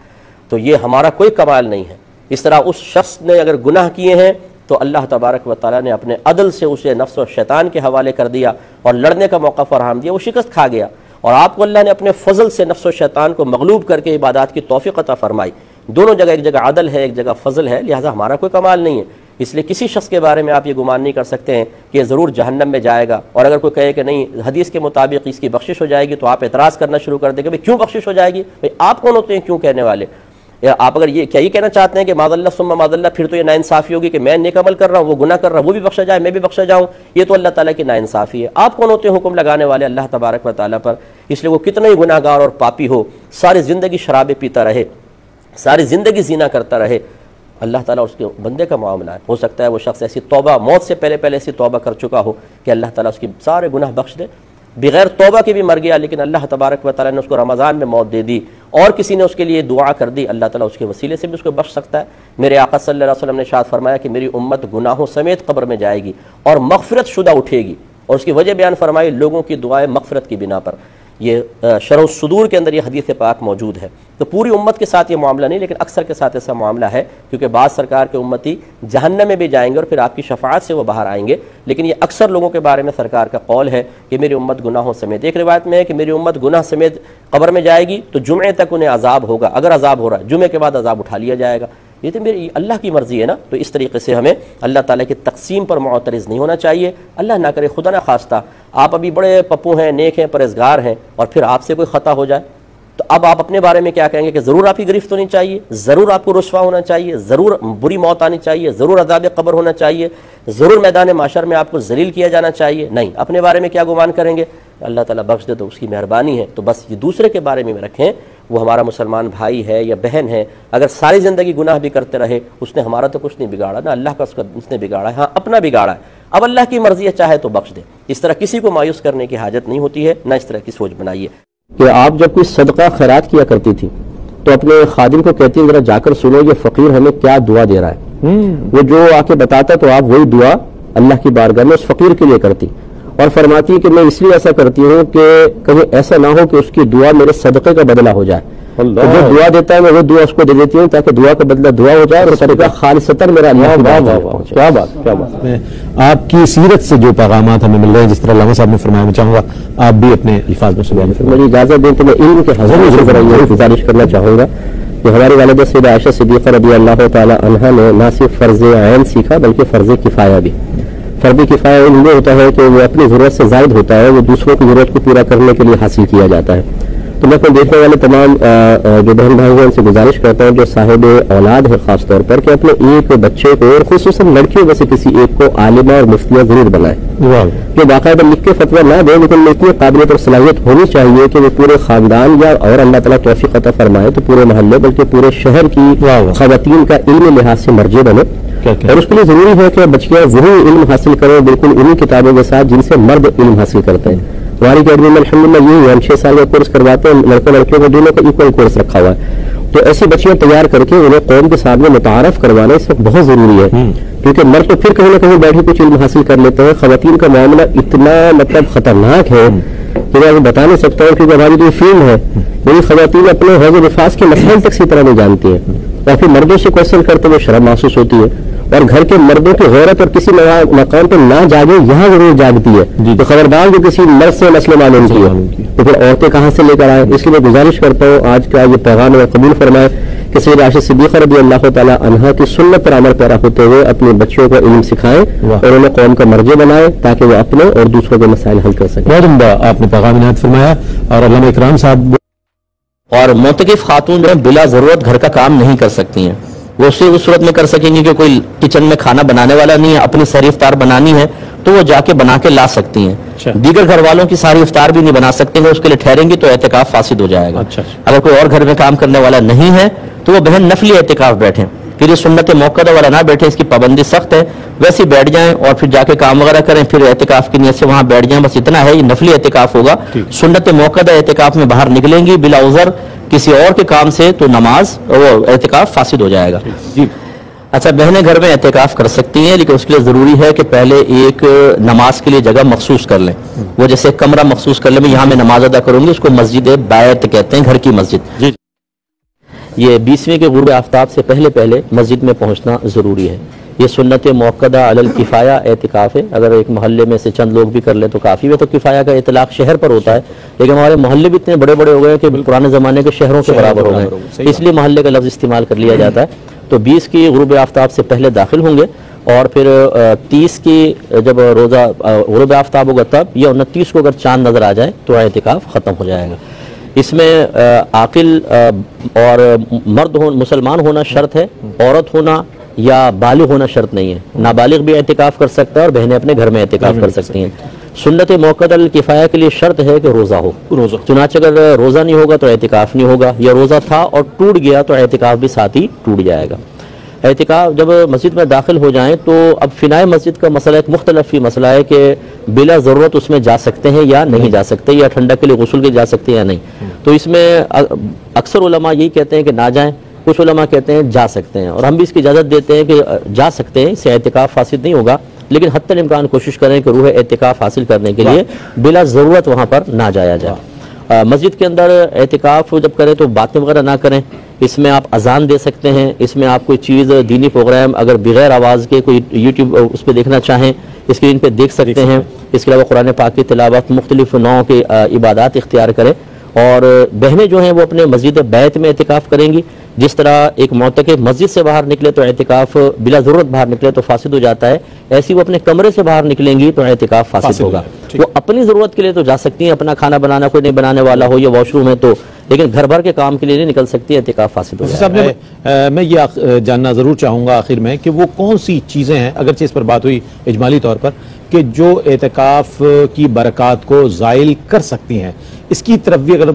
تو یہ ہمارا کوئی کمال نہیں ہے۔ اس طرح اس شخص نے اگر گناہ کیے ہیں تو اللہ تبارک و تعالیٰ نے اپنے عدل سے اسے نفس و شیطان کے حوالے کر دیا اور لڑنے کا موقع فراہم دیا، وہ شکست کھا گیا، اور آپ کو اللہ نے اپنے فضل سے نفس و شیطان کو مغلوب کر کے عبادات کی توفیق عطا فرمائی۔ دونوں جگہ، ایک جگہ عدل ہے ایک جگہ فضل ہے، لہٰذا ہمارا کوئی کمال نہیں ہے۔ اس لیے کسی شخص کے بارے میں آپ یہ گمان نہیں کر سکتے ہیں کہ یہ ضرور جہنم میں جائے گا، اور اگر کوئی کہے کہ نہیں حدیث کے مطابق اس کی بخشش ہو جائے گی تو آپ اعتراض کرنا شروع کر دیں گے بھئی کیوں بخشش ہو جائے گی؟ بھئی آپ کون ہوتے ہیں کیوں کہنے والے؟ یا آپ اگر یہ کہنا چاہتے ہیں کہ معاذ اللہ ثم معاذ اللہ، پھر تو یہ ناانصافی ہوگی کہ میں نیک عمل کر رہا ہوں، وہ گناہ کر رہا ہے، وہ بھی بخشا جائے میں بھی بخشا جاؤں، یہ تو اللہ تعالیٰ کی ناانصافی ہے۔ آپ کون ہوتے ہیں حکم لگانے والے اللہ تبارک و تعالیٰ پر؟ اس لیے وہ کتنا ہی گناہ گار اور پاپی ہو، ساری زندگی شرابیں پیتا رہے، ساری زندگی زنا کرتا رہے، اللہ تعالیٰ اس کے بندے کا معاملہ ہے۔ ہو سکتا ہے وہ شخص ایسی توبہ، موت سے پہلے ایسی توبہ کر چکا ہو کہ اللہ تعالیٰ اس کی سارے گناہ بخش دے، بغیر توبہ کے بھی مر گیا لیکن اللہ تبارک و تعالیٰ نے اس کو رمضان میں موت دے دی، اور کسی نے اس کے لیے دعا کر دی، اللہ تعالیٰ اس کے وسیلے سے بھی اس کو بخش سکتا ہے۔ میرے آقا صلی اللہ علیہ وسلم نے ارشاد فرمایا کہ میری امت گناہوں سمیت قبر میں جائے گی اور مغفرت شدہ اٹھے گی، اور اس کی وجہ بیان فرمائی لوگوں کی دعائیں مغفرت کی بنا پر۔ یہ شرح الصدور کے اندر یہ حدیث پاک موجود ہے۔ تو پوری امت کے ساتھ یہ معاملہ نہیں لیکن اکثر کے ساتھ ایسا معاملہ ہے، کیونکہ بعض سرکار کے امتی جہنم میں بھی جائیں گے اور پھر آپ کی شفاعت سے وہ باہر آئیں گے، لیکن یہ اکثر لوگوں کے بارے میں سرکار کا قول ہے کہ میری امت گناہوں سمیت۔ ایک روایت میں ہے کہ میری امت گناہ سمیت قبر میں جائے گی تو جمعے تک انہیں عذاب ہوگا، اگر عذاب ہو رہا ہے جمعے کے بعد عذاب اٹھا لیا جائے گا۔ یہ تو میری اللہ کی مرضی ہے نا، تو اس طریقے سے ہمیں اللہ تعالیٰ کی تقسیم پر معترض نہیں ہونا چاہیے۔ اللہ نہ کرے خدا نہ خواستہ آپ ابھی بڑے پپو ہیں، نیک ہیں، پرہیزگار ہیں، اور پھر آپ سے کوئی خطا ہو جائے تو اب آپ اپنے بارے میں کیا کہیں گے کہ ضرور آپ کی گرفت ہونی چاہیے، ضرور آپ کو رسوا ہونا چاہیے، ضرور بری موت آنی چاہیے، ضرور عذاب قبر ہونا چاہیے، ضرور میدان معاشر میں آپ کو ذلیل کیا جانا چاہیے۔ نہیں، اپنے بارے میں کیا گمان کریں گے؟ اللہ تعالیٰ بخش دے تو اس کی مہربانی ہے، تو بس یہ دوسرے کے بارے میں رکھیں، وہ ہمارا مسلمان بھائی ہے یا بہن ہے، اگر ساری زندگی گناہ بھی کرتے رہے اس نے ہمارا تو کچھ نہیں بگاڑا، نہ اللہ کا اس نے بگاڑا ہے، ہاں اپنا بگاڑا ہے، اب اللہ کی مرضی ہے چاہے تو بخش دے۔ اس طرح کسی کو مایوس کرنے کی حاجت نہیں ہوتی ہے، نہ اس طرح کی سوچ بنائیے۔ کہ آپ جب کوئی صدقہ خیرات کیا کرتی تھی تو اپنے خادم کو کہتی ہیں ذرا جا کر سنو یہ فقیر ہمیں کیا دعا دے رہا ہے. وہ جو آ کے بتاتا تو آپ وہی دعا اللہ کی بارگاہ میں اس فقیر کے لیے کرتی اور فرماتی کہ میں اس لیے ایسا کرتی ہوں کہ کہیں ایسا نہ ہو کہ اس کی دعا میرے صدقے کا بدلہ ہو جائے. تو جو دعا دیتا ہے میں وہ دعا اس کو دے دیتی ہوں تاکہ دعا کا بدلہ دعا ہو جائے اور صدقہ خالصتاً میرا اللہ کی بارگاہ میں پہنچے. کیا بات کیا بات. آپ کی سیرت سے جو پیغامات ہمیں مل رہے ہیں جس طرح علامہ صاحب نے فرمایا میں چاہوں گا آپ بھی اپنے الفاظ میں بیان فرمائیں. مجھے اجازت دیں تو میں علم کے حضور میں یہ گزارش کرنا چاہوں گا کہ ہماری والدہ سیدہ عائشہ صدیقہ رضی اللہ تعالی عنہا نے نہ صرف فرض عین سیکھا بلکہ فرض کفایہ بھی. فرض کفایہ علم یہ ہوتا ہے کہ وہ اپنی ضرورت سے زائد ہوتا ہے, وہ دوسروں کی ضرورت کو پورا کرنے کے لیے حاصل کیا جاتا ہے. تو میں اپنے دیکھنے والے تمام جو بہن بھائی ہیں ان سے گزارش کرتا ہوں جو صاحب اولاد ہے خاص طور پر کہ اپنے ایک بچے کو اور خصوصاً لڑکیوں میں سے کسی ایک کو عالمہ اور مفتیہ ضرور بنائے, کہ باقاعدہ لکھ کے فتویٰ نہ دے لیکن اتنی قابلیت اور صلاحیت ہونی چاہیے کہ وہ پورے خاندان یا اور اللہ تعالیٰ توفیق عطا فرمائے تو پورے محلے بلکہ پورے شہر کی خواتین کا علم لحاظ سے مرجع بنے. اور اس کے لیے ضروری ہے کہ بچیاں وہی علم حاصل کریں بالکل انہی کتابوں کے ساتھ جن سے مرد علم حاصل کرتے ہیں. ہماری اکیڈمی میں الحمدللہ یہی ہے, ہم 6 سال کا کورس کرواتے ہیں, لڑکے لڑکیوں کو دونوں کا ایکول کورس رکھا ہوا ہے. تو ایسی بچیاں تیار کر کے انہیں قوم کے سامنے متعارف کروانا اس وقت بہت ضروری ہے, کیونکہ مرد تو پھر کہیں نہ کہیں بیٹھے کچھ علم حاصل کر لیتے ہیں. خواتین کا معاملہ اتنا مطلب خطرناک ہے کہ میں بتا نہیں سکتا ہوں, کیونکہ ہماری جو فیلڈ ہے میری خواتین اپنے حوض و نفاس کے مسائل تک سی طرح نہیں جانتی ہیں, اور پھر مردوں سے کوشچن کرتے ہوئے شرم محسوس ہوتی ہے, اور گھر کے مردوں کی غیرت اور کسی مقام پہ نہ جاگے یہاں ضرور جاگتی ہے. تو خبردار جو کسی مرد سے مسئلے معلوم کیے تو پھر عورتیں کہاں سے لے کر آئے. اس لیے میں گزارش کرتا ہوں آج کا یہ پیغام اور قبول فرمائے کہ سیدہ عائشہ صدیقہ رضی اللہ تعالی عنہا کی سنت پر عمل پیرا ہوتے ہوئے اپنے بچوں کو علم سکھائیں اور انہیں قوم کا مرجع بنائیں تاکہ وہ اپنے اور دوسروں کے مسائل حل کر سکیں. بہت عمدہ آپ نے پیغام عنایت فرمایا. اور علامہ اکرام صاحب اور معتکف خاتون جو ہے بلا ضرورت گھر کا کام نہیں کر سکتی ہیں. وہ اسی صورت میں کر سکیں گی کہ کوئی کچن میں کھانا بنانے والا نہیں ہے, اپنی ساری افطار بنانی ہے تو وہ جا کے بنا کے لا سکتی ہیں. دیگر گھر والوں کی ساری افطار بھی نہیں بنا سکتے ہیں, اس کے لیے ٹھہریں گی تو اعتکاف فاسد ہو جائے گا. اگر کوئی اور گھر میں کام کرنے والا نہیں ہے تو وہ بہن نفلی اعتکاف بیٹھیں, پھر یہ سنت موقدہ والا نہ بیٹھیں, اس کی پابندی سخت ہے. ویسے بیٹھ جائیں اور پھر جا کے کام وغیرہ کریں, پھر اعتکاف کی نیت سے وہاں بیٹھ جائیں, بس اتنا ہے. یہ نفلی اعتکاف ہوگا. سنت موقدہ اعتکاف میں باہر نکلیں گی بلا عذر کسی اور کے کام سے تو نماز وہ اعتکاف فاسد ہو جائے گا. اچھا, بہنیں گھر میں اعتکاف کر سکتی ہیں لیکن اس کے لیے ضروری ہے کہ پہلے ایک نماز کے لیے جگہ مخصوص کر لیں. وہ جیسے کمرہ مخصوص کر لیں, میں یہاں میں نماز ادا کروں گی, اس کو مسجد بیت کہتے ہیں, گھر کی مسجد. یہ 20ویں کے غروب آفتاب سے پہلے مسجد میں پہنچنا ضروری ہے. یہ سنت موقدہ علی الکفایہ اعتکاف ہے. اگر ایک محلے میں سے چند لوگ بھی کر لیں تو کافی ہے. تو کفایہ کا اطلاق شہر پر ہوتا ہے, لیکن ہمارے محلے بھی اتنے بڑے بڑے ہو گئے کہ پرانے زمانے کے شہروں کے برابر ہو گئے, اس لیے محلے کا لفظ استعمال کر لیا جاتا ہے. تو 20 کی غروب آفتاب سے پہلے داخل ہوں گے اور پھر 30 کی جب روزہ غروب آفتاب ہوگا تب, یا 29 کو اگر چاند نظر آ جائے تو اعتکاف ختم ہو جائے گا. اس میں عاقل اور مرد مسلمان ہونا شرط ہے, عورت ہونا یا بالغ ہونا شرط نہیں ہے. نابالغ بھی اعتکاف کر سکتا ہے اور بہنیں اپنے گھر میں اعتکاف کر سکتی ہیں. سنت موقدہ الکفایہ کے لیے شرط ہے کہ روزہ ہو. چنانچہ اگر روزہ نہیں ہوگا تو اعتکاف نہیں ہوگا, یا روزہ تھا اور ٹوٹ گیا تو اعتکاف بھی ساتھ ہی ٹوٹ جائے گا. اعتکاف جب مسجد میں داخل ہو جائیں تو اب فنائے مسجد کا مسئلہ ایک مختلف مسئلہ ہے کہ بلا ضرورت اس میں جا سکتے ہیں یا نہیں جا سکتے, یا ٹھنڈک کے لیے غسل کے جا سکتے ہیں یا نہیں. تو اس میں اکثر علماء یہی کہتے ہیں کہ نہ جائیں, کچھ علماء کہتے ہیں جا سکتے ہیں, اور ہم بھی اس کی اجازت دیتے ہیں کہ جا سکتے ہیں, اس سے اعتکاف فاسد نہیں ہوگا, لیکن حتی الامکان کوشش کریں کہ روح اعتکاف حاصل کرنے کے لیے بلا ضرورت وہاں پر نہ جایا جائے. مسجد کے اندر اعتکاف جب کریں تو باتیں وغیرہ نہ کریں. اس میں آپ اذان دے سکتے ہیں, اس میں آپ کوئی چیز دینی پروگرام اگر بغیر آواز کے کوئی یوٹیوب اس پہ دیکھنا چاہیں اسکرین پہ دیکھ سکتے ہیں. اس کے علاوہ قرآن پاک کی تلاوت, مختلف نوع کے عبادات اختیار کریں. اور بہنیں جو ہیں وہ اپنے مسجد بیت میں اعتکاف کریں گی. جس طرح ایک معتکف مسجد سے باہر نکلے تو اعتکاف بلا ضرورت باہر نکلے تو فاسد ہو جاتا ہے, ایسی وہ اپنے کمرے سے باہر نکلیں گی تو اعتکاف فاسد ہوگا. وہ اپنی ضرورت کے لیے تو جا سکتی ہیں, اپنا کھانا بنانا کوئی نہیں بنانے والا ہو یا واش روم ہے تو, لیکن گھر بھر کے کام کے لیے نہیں نکل سکتی, اعتکاف فاسد ہو جائے گا. میں یہ جاننا ضرور چاہوں گا آخر میں کہ وہ کون سی چیزیں ہیں, اگرچہ اس پر بات ہوئی اجمالی طور پر, کہ جو اعتکاف کی برکات کو زائل کر سکتی ہیں, اس کی طرف بھی اگر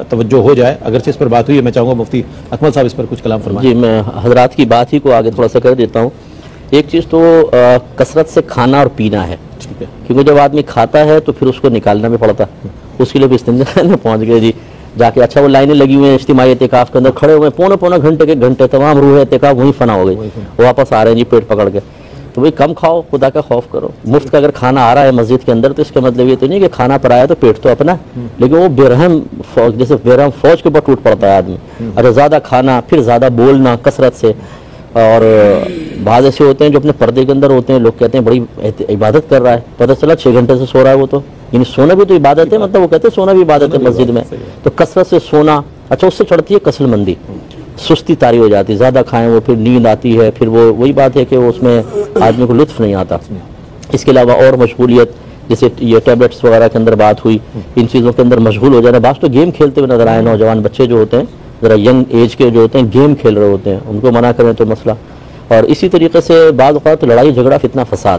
توجہ ہو جائے, اگرچہ اس پر بات ہوئی ہے, میں چاہوں گا مفتی اکمل صاحب اس پر کچھ کلام فرمائیں. جی, میں حضرات کی بات ہی کو آگے تھوڑا سا کر دیتا ہوں. ایک چیز تو کثرت سے کھانا اور پینا ہے, کیونکہ جب آدمی کھاتا ہے تو پھر اس کو نکالنا بھی پڑتا ہے, اس کے لیے بھی استنجا میں پہنچ گئے جی جا کے. اچھا وہ لائنیں لگی ہوئی ہیں اجتماعی اعتکاف کے اندر کھڑے ہوئے ہیں پونا گھنٹے کے گھنٹے, تمام روح اعتکاف وہیں فنا ہو گئی, واپس آ رہے ہیں جی پیٹ پکڑ کے. تو بھائی کم کھاؤ, خدا کا خوف کرو. مفت کا اگر کھانا آ رہا ہے مسجد کے اندر تو اس کا مطلب یہ تو نہیں کہ کھانا پر آیا تو پیٹ تو اپنا, لیکن وہ بےرحم فوج, جیسے بےرحم فوج کے اوپر ٹوٹ پڑتا ہے آدمی. اچھا زیادہ کھانا, پھر زیادہ بولنا کثرت سے. اور بعض ایسے ہوتے ہیں جو اپنے پردے کے اندر ہوتے ہیں, لوگ کہتے ہیں بڑی عبادت کر رہا ہے, پتہ چلا 6 گھنٹے سے سو رہا ہے وہ تو, یعنی سونا بھی تو عبادت ہے, مطلب وہ کہتے ہیں سونا بھی عبادت ہے مسجد میں. تو کثرت سے سونا, اچھا اس سے چڑھتی ہے کسل مندی, سستی طاری ہو جاتی ہے, زیادہ کھائیں وہ پھر نیند آتی ہے, پھر وہ وہی بات ہے کہ اس میں آدمی کو لطف نہیں آتا. اس کے علاوہ اور مشغولیت, جیسے یہ ٹیبلٹس وغیرہ کے اندر بات ہوئی, ان چیزوں کے اندر مشغول ہو جانا. بعض تو گیم کھیلتے ہوئے نظر آئے, نوجوان بچے جو ہوتے ہیں ذرا ینگ ایج کے جو ہوتے ہیں گیم کھیل رہے ہوتے ہیں, ان کو منع کریں تو مسئلہ. اور اسی طریقے سے بعض اوقات لڑائی جھگڑا فتنہ فساد,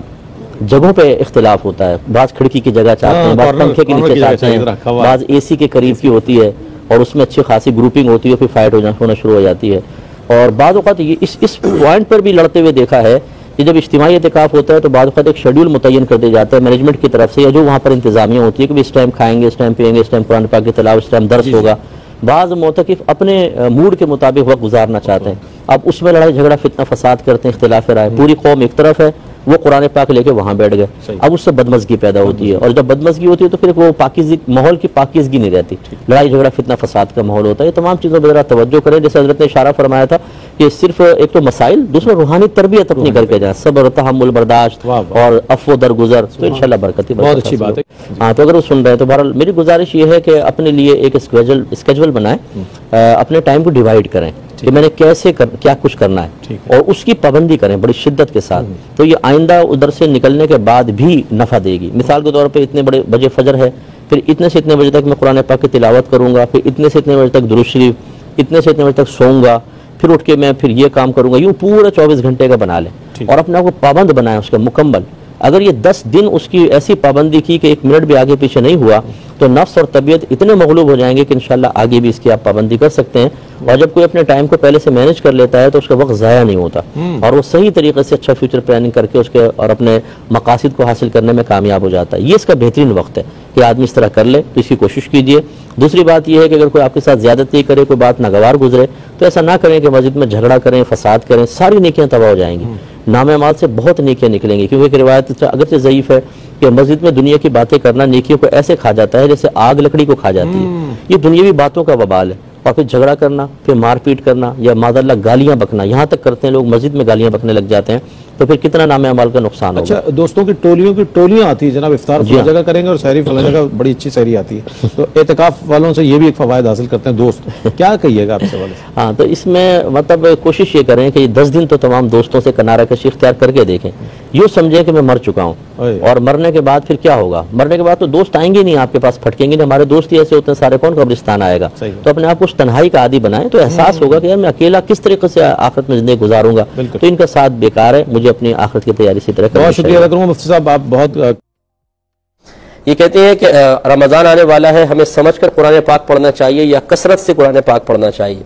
جگہوں پہ اختلاف ہوتا ہے. بعض کھڑکی کی جگہ چاہتے ہیں, بعض پنکھے کے نیچے چاہتے ہیں, بعض اے سی کے قریب کی ہوتی ہے اور اس میں اچھی خاصی گروپنگ ہوتی ہے, پھر فائٹ ہونا شروع ہو جاتی ہے. اور بعض اوقات اس پوائنٹ پر بھی لڑتے ہوئے دیکھا ہے کہ جب اجتماعی اعتکاف ہوتا ہے تو بعض اوقات ایک شیڈول متعین کر دیا جاتا ہے مینجمنٹ کی طرف سے, یا جو وہاں پر انتظامیہ ہوتی ہے کہ اس ٹائم کھائیں گے, اس ٹائم پیئیں گے, اس ٹائم قرآن پاک کی تلاوت, اس ٹائم درس ہوگا. بعض معتکف اپنے موڈ کے مطابق وقت گزارنا چاہتے ہیں, اب اس میں لڑائی جھگڑا فتنہ فساد کرتے ہیں, اختلاف رائے. پوری قوم ایک طرف ہے, وہ قرآن پاک لے کے وہاں بیٹھ گئے, اب اس سے بدمزگی پیدا ہوتی ہے. اور جب بدمزگی ہوتی ہے تو پھر وہ پاکیزگی, ماحول کی پاکیزگی نہیں رہتی, لڑائی جھگڑا فتنہ فساد کا ماحول ہوتا ہے. یہ تمام چیزوں پہ ذرا توجہ کریں. جیسے حضرت نے اشارہ فرمایا تھا کہ صرف ایک تو مسائل, دوسرا روحانی تربیت اپنی کر کے جائیں, صبر, تحمل, برداشت اور عفو درگزر, تو انشاءاللہ برکت ہی. بہت اچھی بات ہے. ہاں تو اگر وہ سن رہے ہیں تو بہرحال میری گزارش یہ ہے کہ اپنے لیے ایک اسکیجول بنائیں, اپنے ٹائم کو ڈیوائیڈ کریں کہ میں نے کیسے کیا کچھ کرنا ہے, اور اس کی پابندی کریں بڑی شدت کے ساتھ. تو یہ آئندہ ادھر سے نکلنے کے بعد بھی نفع دے گی. مثال کے طور پہ اتنے بڑے بجے فجر ہے, پھر اتنے سے اتنے بجے تک میں قرآن پاک کی تلاوت کروں گا, پھر اتنے سے اتنے بجے تک درود شریف, اتنے سے اتنے بجے تک سوؤں گا, پھر اٹھ کے میں پھر یہ کام کروں گا. یوں پورا 24 گھنٹے کا بنا لیں اور اپنے آپ کو پابند بنائیں اس کا مکمل. اگر یہ 10 دن اس کی ایسی پابندی کی کہ 1 منٹ بھی آگے پیچھے نہیں ہوا تو نفس اور طبیعت اتنے مغلوب ہو جائیں گے کہ انشاءاللہ آگے بھی اس کی آپ پابندی کر سکتے ہیں. اور جب کوئی اپنے ٹائم کو پہلے سے مینج کر لیتا ہے تو اس کا وقت ضائع نہیں ہوتا, اور وہ صحیح طریقے سے اچھا فیوچر پلاننگ کر کے اس کے اور اپنے مقاصد کو حاصل کرنے میں کامیاب ہو جاتا ہے. یہ اس کا بہترین وقت ہے کہ آدمی اس طرح کر لے, تو اس کی کوشش کیجیے. دوسری بات یہ ہے کہ اگر کوئی آپ کے ساتھ زیادتی کرے, کوئی بات ناگوار گزرے, تو ایسا نہ کریں کہ مسجد میں جھگڑا کریں, فساد کریں, ساری نیکیاں تباہ ہو جائیں گی. نام اعمال سے بہت نیکیاں نکلیں گی, کیونکہ ایک روایت اگرچہ ضعیف ہے کہ مسجد میں دنیا کی باتیں کرنا نیکیوں کو ایسے کھا جاتا ہے جیسے آگ لکڑی کو کھا جاتی ہے. یہ دنیاوی باتوں کا وبال ہے. اور پھر جھگڑا کرنا, پھر مار پیٹ کرنا, یا معاذ اللہ گالیاں بکنا, یہاں تک کرتے ہیں لوگ مسجد میں گالیاں بکنے لگ جاتے ہیں, تو پھر کتنا نام اعمال کا نقصان ہوگا. اچھا دوستوں کی ٹولیاں آتی ہیں جناب, افطار فلاں جگہ کریں گے اور سحری فلاں جگہ, بڑی اچھی سحری آتی ہے, تو اعتکاف والوں سے یہ بھی ایک فوائد حاصل کرتے ہیں دوست, کیا کہیے گا آپ سے؟ ہاں تو اس میں مطلب کوشش یہ کریں کہ 10 دن تو تمام دوستوں سے کنارہ کشی اختیار کر کے دیکھیں. یوں سمجھیں کہ میں مر چکا ہوں, اور مرنے کے بعد پھر کیا ہوگا. مرنے کے بعد تو دوست آئیں گے نہیں آپ کے پاس, پھٹکیں گے نہیں. ہمارے دوست ہی ایسے ہوتے ہیں سارے, کون قبرستان آئے گا. تو اپنے آپ کو اس تنہائی کا عادی بنائیں, تو احساس ہوگا کہ یار میں اکیلا کس طریقے سے آخرت میں زندگی گزاروں گا. تو ان کا ساتھ بیکار ہے, مجھے اپنی آخرت کی تیاری اسی طرح کرنی بہت شکریہ ادا کروں مفتی صاحب, آپ بہت. یہ کہتے ہیں کہ رمضان آنے والا ہے, ہمیں سمجھ کر قرآن پاک پڑھنا چاہیے یا کثرت سے قرآن پاک پڑھنا چاہیے؟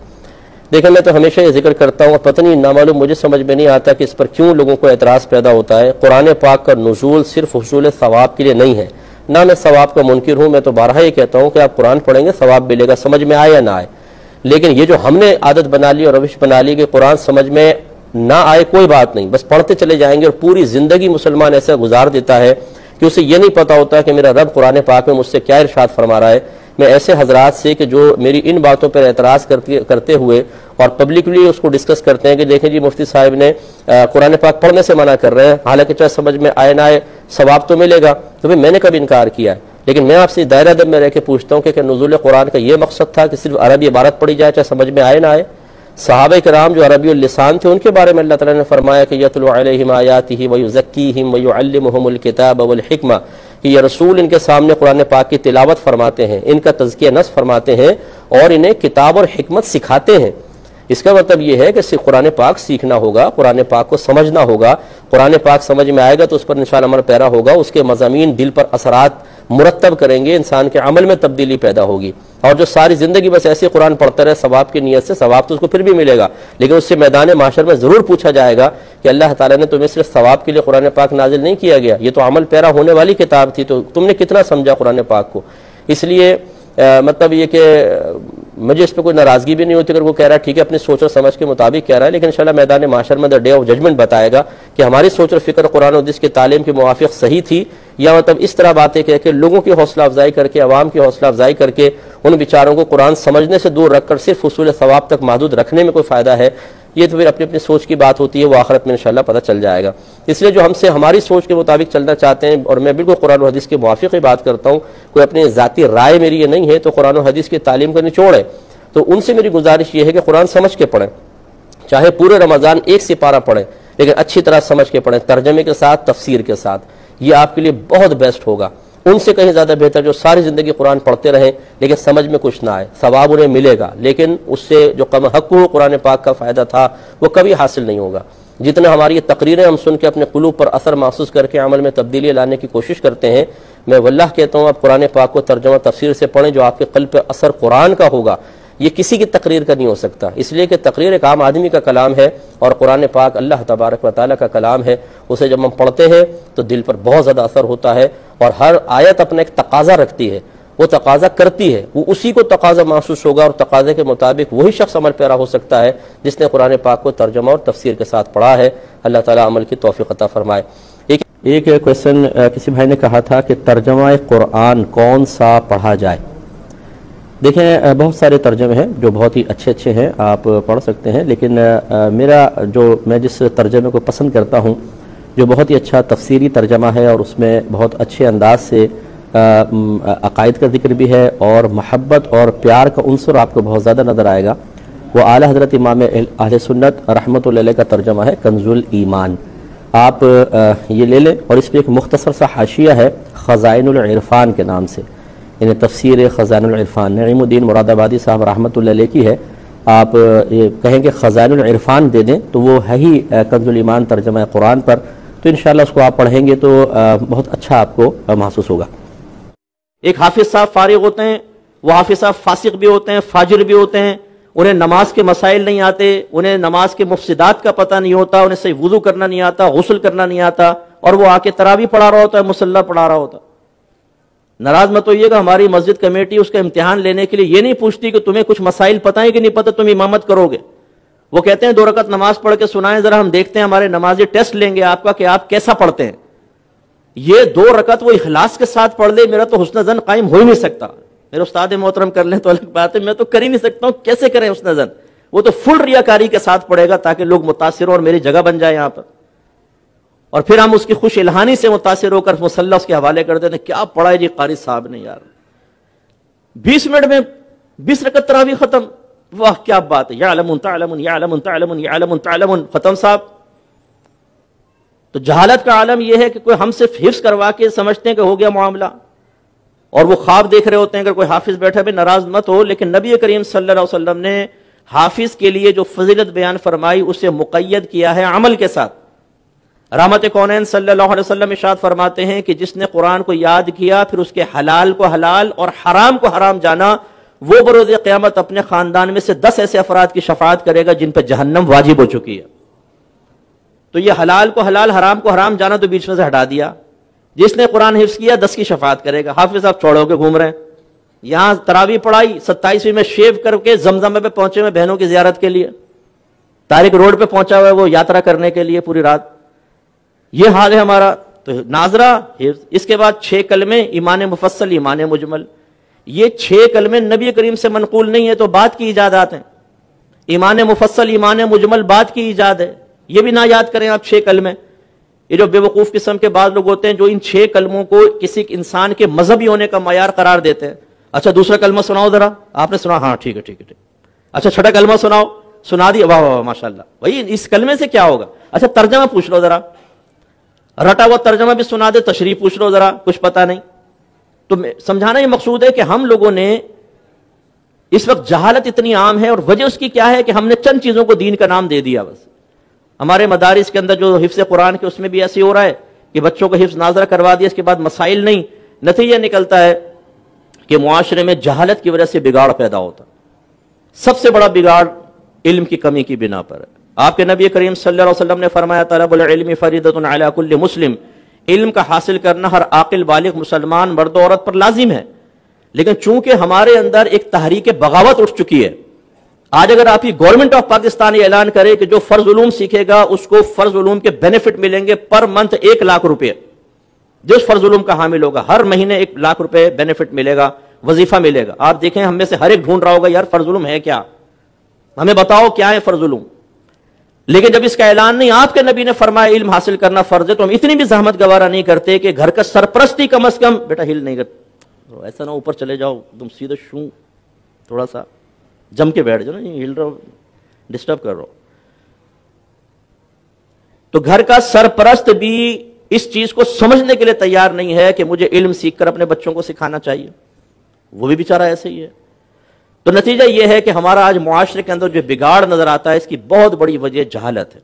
دیکھیں میں تو ہمیشہ یہ ذکر کرتا ہوں, پتہ نہیں نامعلوم مجھے سمجھ میں نہیں آتا کہ اس پر کیوں لوگوں کو اعتراض پیدا ہوتا ہے. قرآن پاک کا نزول صرف حصول ثواب کے لیے نہیں ہے, نہ میں ثواب کا منکر ہوں. میں تو بارہا یہ کہتا ہوں کہ آپ قرآن پڑھیں گے ثواب ملے گا, سمجھ میں آئے یا نہ آئے. لیکن یہ جو ہم نے عادت بنا لی اور روش بنا لی کہ قرآن سمجھ میں نہ آئے کوئی بات نہیں, بس پڑھتے چلے جائیں گے, اور پوری زندگی مسلمان ایسا گزار دیتا ہے کہ اسے یہ نہیں پتا ہوتا کہ میرا رب قرآن پاک میں مجھ سے کیا ارشاد فرما رہا ہے. میں ایسے حضرات سے کہ جو میری ان باتوں پر اعتراض کرتے ہوئے اور پبلکلی اس کو ڈسکس کرتے ہیں کہ دیکھیں جی مفتی صاحب نے قرآن پاک پڑھنے سے منع کر رہے ہیں, حالانکہ چاہے سمجھ میں آئے نہ آئے ثواب تو ملے گا. تو پھر میں نے کب انکار کیا ہے؟ لیکن میں آپ سے دائرہ ادب میں رہ کے پوچھتا ہوں کہ نزول قرآن کا یہ مقصد تھا کہ صرف عربی عبارت پڑھی جائے چاہے سمجھ میں آئے نہ آئے؟ صحابہ کرام جو عربی اللسان تھے ان کے بارے میں اللہ تعالیٰ نے فرمایا کہ یتلو علیہم آیاتہ ویزکیہم ویعلمہم الکتاب والحکمہ, کہ یہ رسول ان کے سامنے قرآن پاک کی تلاوت فرماتے ہیں, ان کا تزکیہ نفس فرماتے ہیں, اور انہیں کتاب اور حکمت سکھاتے ہیں. اس کا مطلب یہ ہے کہ صرف قرآن پاک سیکھنا ہوگا, قرآن پاک کو سمجھنا ہوگا. قرآن پاک سمجھ میں آئے گا تو اس پر انشاءاللہ عمل پیرا ہوگا, اس کے مضامین دل پر اثرات مرتب کریں گے, انسان کے عمل میں تبدیلی پیدا ہوگی. اور جو ساری زندگی بس ایسے قرآن پڑھتا رہے ثواب کی نیت سے, ثواب تو اس کو پھر بھی ملے گا, لیکن اس سے میدان معاشر میں ضرور پوچھا جائے گا کہ اللہ تعالیٰ نے تمہیں صرف ثواب کے لیے قرآن پاک نازل نہیں کیا گیا, یہ تو عمل پیرا ہونے والی کتاب تھی, تو تم نے کتنا سمجھا قرآن پاک کو. اس لیے مطلب یہ کہ مجھے اس پہ کوئی ناراضگی بھی نہیں ہوتی اگر وہ کہہ رہا ہے ٹھیک ہے اپنی سوچ اور سمجھ کے مطابق کہہ رہا ہے، لیکن انشاءاللہ میدان معاشر میں ڈے آف ججمنٹ بتائے گا کہ ہماری سوچ اور فکر قرآن و حدیث کی تعلیم کے موافق صحیح تھی، یا مطلب اس طرح باتیں کہہ کے لوگوں کی حوصلہ افزائی کر کے، عوام کی حوصلہ افزائی کر کے ان بیچاروں کو قرآن سمجھنے سے دور رکھ کر صرف حصول ثواب تک محدود رکھنے میں کوئی فائدہ ہے، یہ تو پھر اپنی اپنی سوچ کی بات ہوتی ہے، وہ آخرت میں انشاءاللہ پتہ چل جائے گا۔ اس لیے جو ہم سے ہماری سوچ کے مطابق چلنا چاہتے ہیں، اور میں بالکل قرآن و حدیث کے موافق ہی بات کرتا ہوں، کوئی اپنی ذاتی رائے میری یہ نہیں ہے، تو قرآن و حدیث کی تعلیم کا نچوڑ ہے، تو ان سے میری گزارش یہ ہے کہ قرآن سمجھ کے پڑھیں، چاہے پورے رمضان ایک سپارہ پڑھیں لیکن اچھی طرح سمجھ کے پڑھیں، ترجمے کے ساتھ، تفسیر کے ساتھ، یہ آپ کے لیے بہت بیسٹ ہوگا۔ ان سے کہیں زیادہ بہتر جو ساری زندگی قرآن پڑھتے رہیں لیکن سمجھ میں کچھ نہ آئے، ثواب انہیں ملے گا لیکن اس سے جو کم حق ہو قرآن پاک کا فائدہ تھا وہ کبھی حاصل نہیں ہوگا۔ جتنا ہماری یہ تقریریں ہم سن کے اپنے قلوب پر اثر محسوس کر کے عمل میں تبدیلی لانے کی کوشش کرتے ہیں، میں واللہ کہتا ہوں آپ قرآن پاک کو ترجمہ تفسیر سے پڑھیں، جو آپ کے قلب پہ اثر قرآن کا ہوگا یہ کسی کی تقریر کا نہیں ہو سکتا، اس لیے کہ تقریر ایک عام آدمی کا کلام ہے اور قرآن پاک اللہ تبارک و تعالیٰ کا کلام ہے، اسے جب ہم پڑھتے ہیں تو دل پر بہت زیادہ اثر ہوتا ہے، اور ہر آیت اپنا ایک تقاضا رکھتی ہے، وہ تقاضا کرتی ہے، وہ اسی کو تقاضا محسوس ہوگا، اور تقاضے کے مطابق وہی شخص عمل پیرا ہو سکتا ہے جس نے قرآن پاک کو ترجمہ اور تفسیر کے ساتھ پڑھا ہے۔ اللہ تعالیٰ عمل کی توفیق عطا فرمائے۔ ایک کویشچن کسی بھائی نے کہا تھا کہ ترجمہ قرآن کون سا پڑھا جائے؟ دیکھیں بہت سارے ترجمے ہیں جو بہت ہی اچھے ہیں، آپ پڑھ سکتے ہیں، لیکن میں جس ترجمے کو پسند کرتا ہوں جو بہت ہی اچھا تفسیری ترجمہ ہے اور اس میں بہت اچھے انداز سے عقائد کا ذکر بھی ہے اور محبت اور پیار کا عنصر آپ کو بہت زیادہ نظر آئے گا، وہ اعلیٰ حضرت امام اہل سنت رحمۃ اللہ علیہ کا ترجمہ ہے کنز الایمان۔ آپ یہ لے لیں، اور اس پہ ایک مختصر سا حاشیہ ہے خزائن العرفان کے نام سے، یعنی تفسیر خزائن العرفان، نعیم الدین مراد آبادی صاحب رحمۃ اللہ علیہ کی ہے، آپ یہ کہیں کہ خزائن العرفان دے دیں تو وہ ہے ہی کنز الایمان ترجمہ قرآن پر، تو انشاءاللہ اس کو آپ پڑھیں گے تو بہت اچھا آپ کو محسوس ہوگا۔ ایک حافظ صاحب فارغ ہوتے ہیں، وہ حافظ صاحب فاسق بھی ہوتے ہیں، فاجر بھی ہوتے ہیں، انہیں نماز کے مسائل نہیں آتے، انہیں نماز کے مفسدات کا پتہ نہیں ہوتا، انہیں صحیح وضو کرنا نہیں آتا، غسل کرنا نہیں آتا، اور وہ آ کے تراویح پڑھا رہا ہوتا ہے، مصلی پڑھا رہا ہوتا ہے۔ ناراض مت ہوئیے گا، ہماری مسجد کمیٹی اس کا امتحان لینے کے لیے یہ نہیں پوچھتی کہ تمہیں کچھ مسائل پتہ ہے کہ نہیں پتہ، تم امامت کرو گے، وہ کہتے ہیں 2 رکعت نماز پڑھ کے سنائیں ذرا، ہم دیکھتے ہیں ہمارے نمازی ٹیسٹ لیں گے آپ کا کہ آپ کیسا پڑھتے ہیں۔ یہ 2 رکعت وہ اخلاص کے ساتھ پڑھ لے، میرا تو حسن زن قائم ہو ہی نہیں سکتا، میرے استاد محترم کر لیں تو الگ بات ہے، میں تو کر ہی نہیں سکتا ہوں، کیسے کریں حسن زن؟ وہ تو فل ریاکاری کے ساتھ پڑھے گا تاکہ لوگ متاثر ہوں اور میری جگہ بن جائے یہاں پر، اور پھر ہم اس کی خوش الہانی سے متاثر ہو کر مصلی اس کے حوالے کر دیتے ہیں، کیا پڑھا ہے جی قاری صاحب نے یار، 20 منٹ میں 20 رکعت تراویح ختم، واہ کیا بات ہے، یعلم تعلم یعلم تعلم یعلم تعلم، ختم صاحب۔ تو جہالت کا عالم یہ ہے کہ کوئی ہم سے حفظ کروا کے سمجھتے ہیں کہ ہو گیا معاملہ، اور وہ خواب دیکھ رہے ہوتے ہیں، اگر کوئی حافظ بیٹھا بھی ناراض مت ہو، لیکن نبی کریم صلی اللہ علیہ وسلم نے حافظ کے لیے جو فضیلت بیان فرمائی اسے مقید کیا ہے عمل کے ساتھ۔ رحمت کونین صلی اللہ علیہ وسلم ارشاد فرماتے ہیں کہ جس نے قرآن کو یاد کیا پھر اس کے حلال کو حلال اور حرام کو حرام جانا، وہ بروز قیامت اپنے خاندان میں سے 10 ایسے افراد کی شفاعت کرے گا جن پہ جہنم واجب ہو چکی ہے۔ تو یہ حلال کو حلال، حرام کو حرام جانا تو بیچ میں سے ہٹا دیا۔ جس نے قرآن حفظ کیا 10 کی شفاعت کرے گا۔ حافظ صاحب چھوڑو کے گھوم رہے ہیں، یہاں تراویح پڑھائی 27ویں میں شیو کر کے زمزم پہ پہنچے ہوئے بہنوں کی زیارت کے لیے، طارق روڈ پہ پہنچا ہوا ہے وہ یاترا کرنے کے لیے پوری رات، یہ حال ہے ہمارا۔ تو ناظرہ اس کے بعد 6 کلمے، ایمان مفصل، ایمان مجمل، یہ 6 کلمے نبی کریم سے منقول نہیں ہے، تو بات کی ایجادات ہیں۔ ایمان مفصل، ایمان مجمل بات کی ایجاد ہے، یہ بھی نہ یاد کریں آپ 6 کلمے۔ یہ جو بے وقوف قسم کے بعض لوگ ہوتے ہیں جو ان 6 کلموں کو کسی انسان کے مذہبی ہونے کا معیار قرار دیتے ہیں۔ اچھا دوسرا کلمہ سناؤ ذرا، آپ نے سنا؟ ہاں ٹھیک ہے ٹھیک ہے ٹھیک۔ اچھا چھٹا کلمہ سناؤ، سنا دیا، واہ واہ ماشاء اللہ، وہی اس کلمے سے کیا ہوگا؟ اچھا ترجمہ پوچھ لو ذرا، رٹا ہوا ترجمہ بھی سنا دے، تشریح پوچھ لو ذرا، کچھ پتا نہیں۔ تو سمجھانا یہ مقصود ہے کہ ہم لوگوں نے اس وقت جہالت اتنی عام ہے، اور وجہ اس کی کیا ہے کہ ہم نے چند چیزوں کو دین کا نام دے دیا بس۔ ہمارے مدارس کے اندر جو حفظ قرآن کے اس میں بھی ایسے ہو رہا ہے کہ بچوں کو حفظ ناظرہ کروا دیا، اس کے بعد مسائل نہیں، نتیجہ نکلتا ہے کہ معاشرے میں جہالت کی وجہ سے بگاڑ پیدا ہوتا۔ سب سے بڑا بگاڑ علم کی کمی کی بنا پر ہے۔ آپ کے نبی کریم صلی اللہ علیہ وسلم نے فرمایا طلب العلم فریضۃ علی کل مسلم، علم کا حاصل کرنا ہر عاقل بالغ مسلمان مرد و عورت پر لازم ہے، لیکن چونکہ ہمارے اندر ایک تحریک بغاوت اٹھ چکی ہے، آج اگر آپ کی گورنمنٹ آف پاکستان یہ اعلان کرے کہ جو فرض علوم سیکھے گا اس کو فرض علوم کے بینیفٹ ملیں گے پر منتھ 1 لاکھ روپے، جو اس فرض علوم کا حامل ہوگا ہر مہینے 1 لاکھ روپے بینیفٹ ملے گا، وظیفہ ملے گا. آپ دیکھیں ہم میں سے ہر ایک ڈھونڈ رہا ہوگا یار فرض علوم ہے کیا، ہمیں بتاؤ کیا ہے فرض علوم. لیکن جب اس کا اعلان نہیں، آپ کے نبی نے فرمایا علم حاصل کرنا فرض ہے، تو ہم اتنی بھی زحمت گوارا نہیں کرتے کہ گھر کا سرپرستی کم از کم بیٹا ہل نہیں کرتے، ایسا نہ اوپر چلے جاؤ تم سیدھے شوں تھوڑا سا جم کے بیٹھ جاؤ نا، ہل رہا ہو ڈسٹرب کر رہا ہو. تو گھر کا سرپرست بھی اس چیز کو سمجھنے کے لیے تیار نہیں ہے کہ مجھے علم سیکھ کر اپنے بچوں کو سکھانا چاہیے، وہ بھی بیچارہ ایسے ہی ہے. تو نتیجہ یہ ہے کہ ہمارا آج معاشرے کے اندر جو بگاڑ نظر آتا ہے اس کی بہت بڑی وجہ جہالت ہے.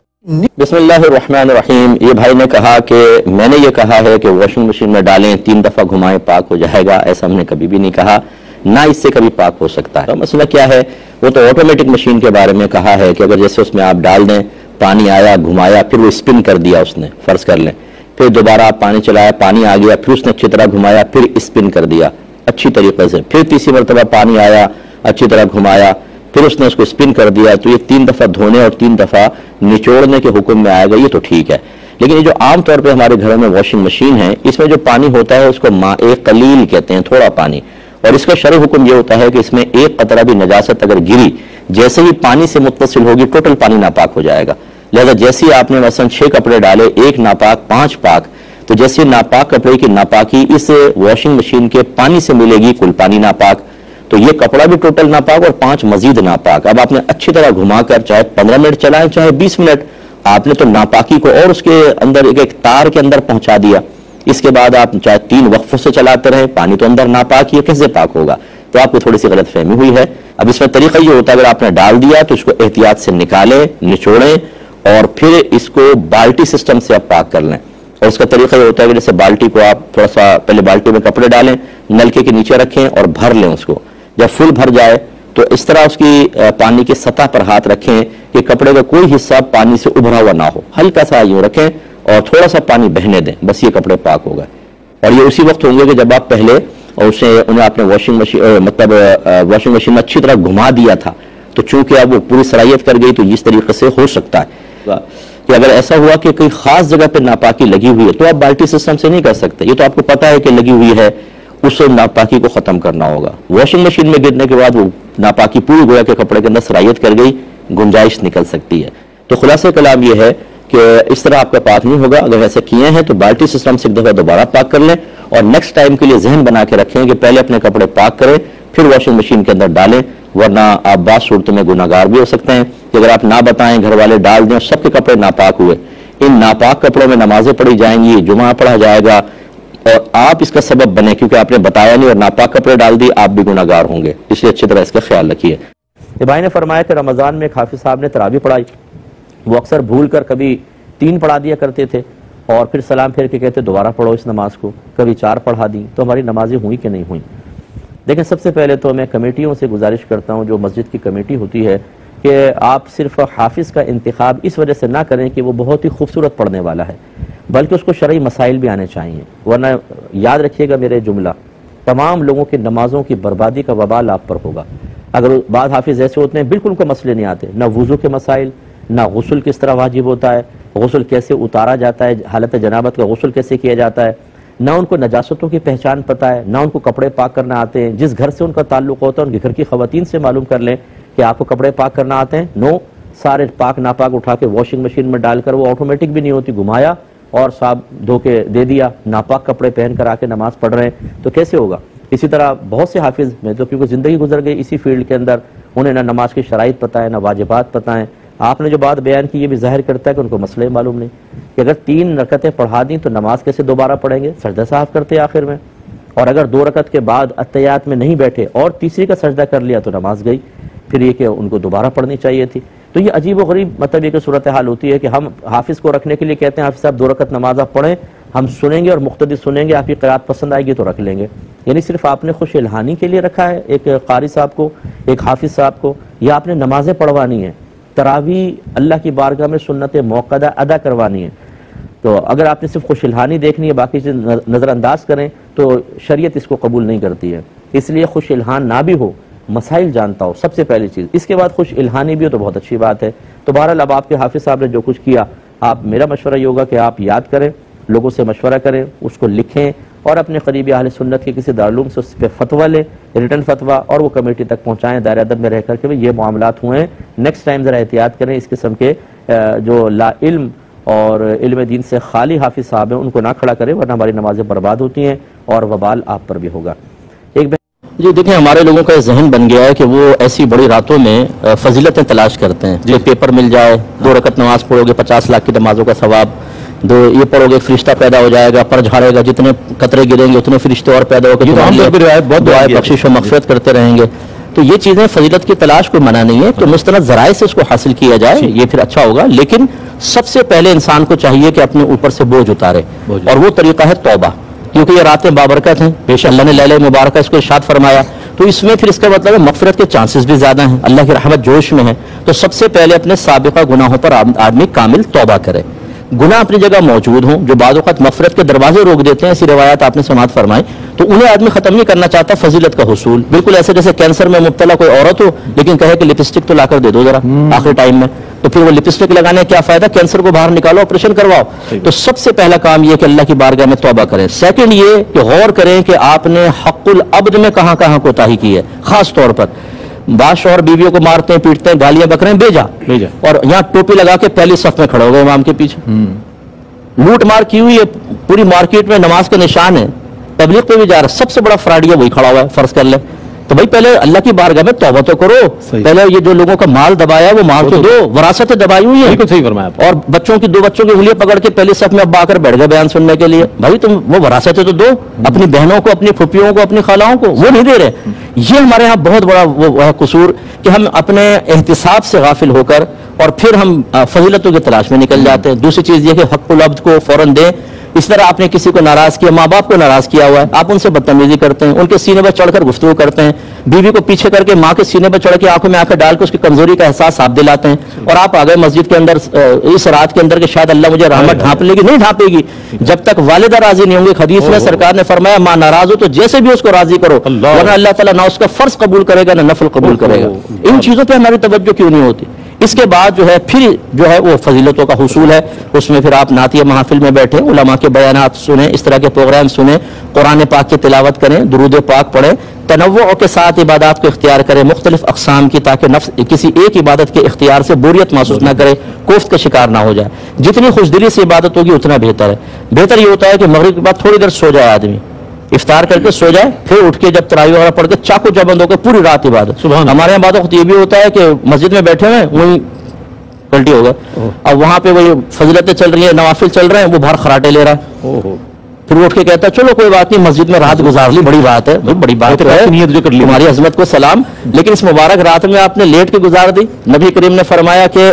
بسم اللہ الرحمن الرحیم. یہ بھائی نے کہا کہ میں نے یہ کہا ہے کہ واشنگ مشین میں ڈالیں 3 دفعہ گھمائیں پاک ہو جائے گا، ایسا ہم نے کبھی بھی نہیں کہا، نہ اس سے کبھی پاک ہو سکتا ہے. مسئلہ کیا ہے، وہ تو آٹومیٹک مشین کے بارے میں کہا ہے کہ اگر جیسے اس میں آپ ڈال دیں، پانی آیا گھمایا پھر وہ اسپن کر دیا اس نے، فرض کر لیں، پھر دوبارہ آپ پانی چلایا پانی آ گیا پھر اس نے اچھی طرح گھمایا پھر اسپن کر دیا اچھی طریقے سے، پھر تیسری مرتبہ پانی آیا اچھی طرح گھمایا پھر اس نے اس کو اسپن کر دیا، تو یہ 3 دفعہ دھونے اور 3 دفعہ نچوڑنے کے حکم میں آئے گا، یہ تو ٹھیک ہے. لیکن یہ جو عام طور پہ ہمارے گھروں میں واشنگ مشین ہے اس میں جو پانی ہوتا ہے اس کو ماء قلیل کہتے ہیں، تھوڑا پانی، اور اس کا شرعی حکم یہ ہوتا ہے کہ اس میں 1 قطرہ بھی نجاست اگر گری جیسے ہی پانی سے متصل ہوگی ٹوٹل پانی ناپاک ہو جائے گا. لہذا جیسے ہی آپ نے مثلا 6 کپڑے ڈالے، 1 ناپاک 5 پاک، تو جیسے ناپاک کپڑے کی ناپاکی اس واشنگ مشین کے پانی سے ملے گی، کل پانی ناپاک، تو یہ کپڑا بھی ٹوٹل ناپاک اور 5 مزید ناپاک. اب آپ نے اچھی طرح گھما کر چاہے 15 منٹ چلائیں چاہے 20 منٹ، آپ نے تو ناپاکی کو اور اس کے اندر ایک تار کے اندر پہنچا دیا. اس کے بعد آپ چاہے 3 وقفوں سے چلاتے رہیں، پانی تو اندر ناپاک ہی ہے، کیسے پاک ہوگا؟ تو آپ کو تھوڑی سی غلط فہمی ہوئی ہے. اب اس میں طریقہ یہ ہوتا ہے اگر آپ نے ڈال دیا تو اس کو احتیاط سے نکالیں، نچوڑیں اور پھر اس کو بالٹی سسٹم سے آپ پاک کر لیں. اور اس کا طریقہ یہ ہوتا ہے کہ جیسے بالٹی کو آپ تھوڑا سا پہلے بالٹی میں کپڑے ڈالیں، نلکے کے نیچے رکھیں اور بھر لیں اس کو. جب فل بھر جائے تو اس طرح اس کی پانی کی سطح پر ہاتھ رکھیں کہ کپڑے کا کوئی حصہ پانی سے ابھرا ہوا نہ ہو، ہلکا سا یوں رکھیں اور تھوڑا سا پانی بہنے دیں، بس یہ کپڑے پاک ہو گئے. اور یہ اسی وقت ہوں گے کہ جب آپ پہلے اور انہیں آپ نے واشنگ مشین میں اچھی طرح گھما دیا تھا، تو چونکہ اب وہ پوری صلاحیت کر گئی تو اس طریقے سے ہو سکتا ہے کہ اگر ایسا ہوا کہ کوئی خاص جگہ پہ ناپاکی لگی ہوئی ہے تو آپ بالٹی سسٹم سے نہیں کر سکتے، یہ تو آپ کو پتا ہے کہ لگی ہوئی ہے، اس ناپاکی کو ختم کرنا ہوگا. واشنگ مشین میں گرنے کے بعد وہ ناپاکی پوری گویا کے کپڑے کے اندر صلاحیت کر گئی، گنجائش نکل سکتی ہے. تو خلاصہ کلام یہ ہے کہ اس طرح آپ کا پاک نہیں ہوگا. اگر ایسا کیے ہیں تو بالٹی سسٹم سے 1 دفعہ دوبارہ پاک کر لیں اور نیکسٹ ٹائم کے لیے ذہن بنا کے رکھیں کہ پہلے اپنے کپڑے پاک کریں پھر واشنگ مشین کے اندر ڈالیں، ورنہ آپ بعض صورتوں میں گناہگار بھی ہو سکتے ہیں کہ اگر آپ نہ بتائیں گھر والے ڈال دیں اور سب کے کپڑے ناپاک ہوئے، ان ناپاک کپڑوں میں نمازیں پڑھی جائیں گی، جمعہ پڑھا جائے گا اور آپ اس کا سبب بنے کیونکہ آپ نے بتایا نہیں اور ناپاک کپڑے ڈال دی، آپ بھی گناہگار ہوں گے. اس لیے اچھی طرح اس کا خیال رکھیے. بھائی نے فرمایا کہ رمضان میں ایک حافظ صاحب نے تراویح پڑھائی، وہ اکثر بھول کر کبھی 3 پڑھا دیا کرتے تھے اور پھر سلام پھیر کے کہتے دوبارہ پڑھو اس نماز کو، کبھی 4 پڑھا دی. تو ہماری نمازیں ہوئی کہ نہیں ہوئیں؟ لیکن سب سے پہلے تو میں کمیٹیوں سے گزارش کرتا ہوں، جو مسجد کی کمیٹی ہوتی ہے، کہ آپ صرف حافظ کا انتخاب اس وجہ سے نہ کریں کہ وہ بہت ہی خوبصورت پڑھنے والا ہے، بلکہ اس کو شرعی مسائل بھی آنے چاہیے. ورنہ یاد رکھیے گا میرے جملہ، تمام لوگوں کی نمازوں کی بربادی کا وبال آپ پر ہوگا. اگر بعض حافظ ایسے ہوتے ہیں بالکل ان کو مسئلے نہیں آتے، نہ وضو کے مسائل، نہ غسل کس طرح واجب ہوتا ہے، غسل کیسے اتارا جاتا ہے، حالت جنابت کا غسل کیسے کیا جاتا ہے، نہ ان کو نجاستوں کی پہچان پتہ ہے، نہ ان کو کپڑے پاک کرنا آتے ہیں. جس گھر سے ان کا تعلق ہوتا ہے ان کے گھر کی خواتین سے معلوم کر لیں کہ آپ کو کپڑے پاک کرنا آتے ہیں. نو، سارے پاک ناپاک اٹھا کے واشنگ مشین میں ڈال کر، وہ آٹومیٹک بھی نہیں ہوتی، گھمایا اور صاحب دھو کے دے دیا، ناپاک کپڑے پہن کر آ کے نماز پڑھ رہے ہیں، تو کیسے ہوگا؟ اسی طرح بہت سے حافظ میں تو کیونکہ زندگی گزر گئی اسی فیلڈ کے اندر، انہیں نہ نماز کی شرائط پتہ ہے نہ واجبات پتہ ہیں. آپ نے جو بات بیان کی یہ بھی ظاہر کرتا ہے کہ ان کو مسئلے معلوم نہیں کہ اگر 3 رکعتیں پڑھا دیں تو نماز کیسے دوبارہ پڑھیں گے؟ سجدہ صاحب کرتے آخر میں، اور اگر 2 رکعت کے بعد اتحیات میں نہیں بیٹھے اور تیسری کا سجدہ کر لیا تو نماز گئی، پھر یہ کہ ان کو دوبارہ پڑھنی چاہیے تھی. تو یہ عجیب و غریب مطلب یہ کہ صورتحال ہوتی ہے کہ ہم حافظ کو رکھنے کے لیے کہتے ہیں حافظ صاحب 2 رکعت نماز آپ پڑھیں، ہم سنیں گے اور مقتدی سنیں گے، آپ کی قرات پسند آئے گی تو رکھ لیں گے. یعنی صرف آپ نے خوش الہانی کے لیے رکھا ہے ایک قاری صاحب کو، ایک حافظ صاحب کو، یا آپ نے نمازیں پڑھوانی ہیں، تراویح اللہ کی بارگاہ میں سنت موقدہ ادا کروانی ہے. تو اگر آپ نے صرف خوش الہانی دیکھنی ہے باقی چیز نظر انداز کریں تو شریعت اس کو قبول نہیں کرتی ہے. اس لیے خوش الہان نہ بھی ہو، مسائل جانتا ہو، سب سے پہلی چیز. اس کے بعد خوش الہانی بھی ہو تو بہت اچھی بات ہے. تو بہرحال اب آپ کے حافظ صاحب نے جو کچھ کیا، آپ میرا مشورہ یہ ہوگا کہ آپ یاد کریں، لوگوں سے مشورہ کریں، اس کو لکھیں اور اپنے قریبی اہل سنت کے کسی دارالعلوم سے اس پہ فتویٰ لیں، ریٹن فتویٰ، اور وہ کمیٹی تک پہنچائیں دائرہ ادب میں رہ کر کہ یہ معاملات ہوئے ہیں، نیکسٹ ٹائم ذرا احتیاط کریں. اس قسم کے جو لا علم اور علم دین سے خالی حافظ صاحب ہیں ان کو نہ کھڑا کریں، ورنہ ہماری نمازیں برباد ہوتی ہیں اور وبال آپ پر بھی ہوگا. ایک جی دیکھیں، ہمارے لوگوں کا ذہن بن گیا ہے کہ وہ ایسی بڑی راتوں میں فضیلتیں تلاش کرتے ہیں. جو پیپر مل جائے، 2 رکعت نماز پڑھو گے 50 لاکھ کی نمازوں کا ثواب، یہ پڑھو گے فرشتہ پیدا ہو جائے گا، پر جھاڑے گا، جتنے قطرے گریں گے اتنے فرشتے اور پیدا ہو کے دعائیں بخشش و مغفرت کرتے رہیں گے. تو یہ چیزیں فضیلت کی تلاش کوئی منع نہیں ہے، تو مستند ذرائع سے اس کو حاصل کیا جائے یہ پھر اچھا ہوگا. لیکن سب سے پہلے انسان کو چاہیے کہ اپنے اوپر سے بوجھ اتارے، اور وہ طریقہ ہے توبہ، کیونکہ یہ راتیں بابرکت ہیں. بے شک اللہ نے لیلہ مبارکہ اس کو ارشاد فرمایا، تو اس میں پھر اس کا مطلب ہے مغفرت کے چانسز بھی زیادہ ہیں، اللہ کی رحمت جوش میں ہے. تو سب سے پہلے اپنے سابقہ گناہوں پر آدمی کامل توبہ کرے. گناہ اپنی جگہ موجود ہوں جو بعض اوقات مغفرت کے دروازے روک دیتے ہیں، ایسی روایات آپ نے سماعت فرمائی، تو انہیں آدمی ختم نہیں کرنا چاہتا فضیلت کا حصول. بالکل ایسے جیسے کینسر میں مبتلا کوئی عورت ہو لیکن کہے کہ لپسٹک تو لا کر دے دو ذرا آخری ٹائم میں، تو پھر وہ لپسٹک لگانے کا کیا فائدہ؟ کینسر کو باہر نکالو، آپریشن کرواؤ. تو سب سے پہلا کام یہ کہ اللہ کی بارگاہ میں توبہ کریں. سیکنڈ یہ کہ غور کریں کہ آپ نے حق العبد میں کہاں کہاں کوتاہی کی ہے. خاص طور پر بعض شوہر بیویوں کو مارتے ہیں، پیٹتے ہیں، گالیاں بک رہے ہیں، بھیجا اور یہاں ٹوپی لگا کے پہلی صف میں کھڑے ہو گئے امام کے پیچھے. لوٹ مار کی ہوئی ہے پوری مارکیٹ میں، نماز کا نشان ہے، تبلیغ پہ بھی جا رہا ہے، سب سے بڑا فراڈیا وہی کھڑا ہوا ہے، فرض کر لیں. تو بھائی پہلے اللہ کی بارگاہ میں توبہ تو کرو. پہلے یہ جو لوگوں کا مال دبایا وہ مال تو دو، وراثت دبائی ہوئی ہے. بالکل صحیح فرمایا. اور بچوں کی 2 بچوں کی انگلیاں پکڑ کے پہلی صف میں اب آ کر بیٹھ گئے بیان سننے کے لیے. بھائی تم وہ وراثت تو دو، اپنی بہنوں کو، اپنی پھوپھیوں کو، اپنی خالاؤں کو، وہ نہیں دے رہے. یہ ہمارے ہاں بہت بڑا وہ ہے قصور کہ ہم اپنے احتساب سے غافل ہو کر اور پھر ہم فضیلتوں کی تلاش میں نکل جاتے ہیں. دوسری چیز یہ کہ حق العبد کو فوراً دیں. اس طرح آپ نے کسی کو ناراض کیا، ماں باپ کو ناراض کیا ہوا ہے، آپ ان سے بدتمیزی کرتے ہیں، ان کے سینے پر چڑھ کر گفتگو کرتے ہیں، بیوی کو پیچھے کر کے ماں کے سینے پر چڑھ کے آنکھوں میں آ کر ڈال کے اس کی کمزوری کا احساس آپ دلاتے ہیں، اور آپ آ گئے مسجد کے اندر اس رات کے اندر کہ شاید اللہ مجھے رحمت ڈھانپ لے گی. نہیں ڈھانپے گی جب تک والدہ راضی نہیں ہوں گی. حدیث میں سرکار نے فرمایا ماں ناراض ہو تو جیسے بھی اس کو راضی کرو، ورنہ اللہ تعالیٰ نہ اس کا فرض قبول کرے گا نہ نفل قبول کرے گا. ان چیزوں پہ ہماری توجہ کیوں نہیں ہوتی؟ اس کے بعد جو ہے پھر جو ہے وہ فضیلتوں کا حصول ہے. اس میں پھر آپ نعتیہ محافل میں بیٹھیں، علماء کے بیانات سنیں، اس طرح کے پروگرام سنیں، قرآن پاک کی تلاوت کریں، درود پاک پڑھیں، تنوع کے ساتھ عبادات کو اختیار کریں مختلف اقسام کی، تاکہ نفس کسی ایک عبادت کے اختیار سے بوریت محسوس نہ کرے، کوفت کا شکار نہ ہو جائے. جتنی خوش دلی سے عبادت ہوگی اتنا بہتر ہے. بہتر یہ ہوتا ہے کہ مغرب کے بعد تھوڑی دیر سو جائے آدمی، افطار کر کے سو جائے، پھر اٹھ کے جب تراویح وغیرہ پڑھ کے چاقو چبند ہو کے پوری رات عبادت. ہمارے یہاں بعض وقت یہ بھی ہوتا ہے کہ مسجد میں بیٹھے ہوئے وہیں پلٹی ہوگا، اب وہاں پہ وہی فضیلتیں چل رہی ہیں، نوافل چل رہے ہیں، وہ باہر خراٹے لے رہا ہے، پھر وہ اٹھ کے کہتا ہے چلو کوئی بات نہیں، مسجد میں رات گزار لی، بڑی بات ہے. بڑی بات ہے، تمہاری عظمت کو سلام، لیکن اس مبارک رات میں آپ نے لیٹ کے گزار دی. نبی کریم نے فرمایا کہ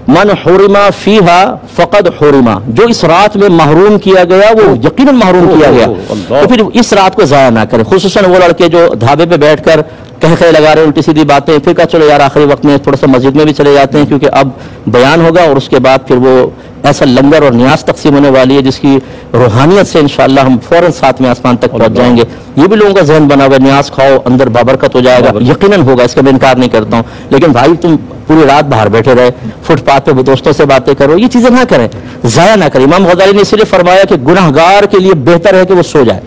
من حرما فیہا فقد حرما، جو اس رات میں محروم کیا گیا وہ یقیناً محروم کیا گیا. تو پھر اس رات کو ضائع نہ کریں، خصوصاً وہ لڑکے جو ڈھابے پہ بیٹھ کر کہے لگا رہے الٹی سیدھی باتیں، پھر کہا چلو یار آخری وقت میں تھوڑا سا مسجد میں بھی چلے جاتے ہیں کیونکہ اب بیان ہوگا اور اس کے بعد پھر وہ ایسا لنگر اور نیاز تقسیم ہونے والی ہے جس کی روحانیت سے انشاءاللہ ہم فوراً 7ویں آسمان تک پہنچ جائیں گے. یہ بھی لوگوں کا ذہن بنا ہوا ہے، نیاز کھاؤ اندر بابرکت ہو جائے گا. یقیناً ہوگا، اس کا میں انکار نہیں کرتا ہوں، لیکن بھائی تم پوری رات باہر بیٹھے رہے، فٹ پاتھ پہ دوستوں سے باتیں کرو، یہ چیزیں نہ کریں، ضائع نہ کریں. امام غزالی نے اس لیے فرمایا کہ گناہ گار کے لیے بہتر ہے کہ وہ سو جائے،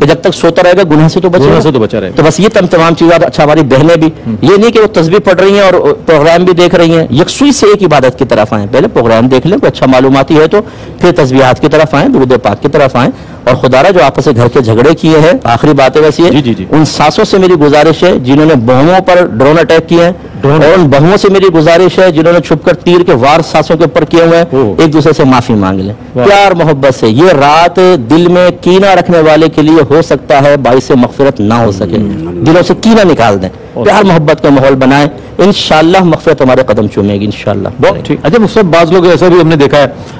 کہ جب تک سوتا رہے گا گناہ سے تو بچا رہے. تو بس یہ تمام چیزیں. اچھا ہماری بہنیں بھی یہ نہیں کہ وہ تسبیح پڑھ رہی ہیں اور پروگرام بھی دیکھ رہی ہیں، یکسوئی سے ایک عبادت کی طرف آئیں. پہلے پروگرام دیکھ لیں، کوئی اچھا معلوماتی ہے تو پھر تسبیحات کی طرف آئیں، درود پاک کی طرف آئیں. اور خدا را جو آپس سے گھر کے جھگڑے کیے ہیں، آخری بات ہے ویسے ان ساسوں سے میری گزارش ہے جنہوں نے بہوؤں پر ڈرون اٹیک کیے ہیں، اور ان بہوؤں سے میری گزارش ہے جنہوں نے چھپ کر تیر کے وار ساسوں کے اوپر کیے ہوئے ہیں، ایک دوسرے سے معافی مانگ لیں پیار محبت سے. یہ رات دل میں کینہ رکھنے والے کے لیے ہو سکتا ہے باعث مغفرت نہ ہو سکے، دلوں سے کینہ نکال دیں، پیار محبت کا ماحول بنائیں، انشاءاللہ مغفرت ہمارے قدم چومے گی انشاءاللہ. اچھا مصطفی، بعض لوگ ایسا بھی ہم نے دیکھا ہے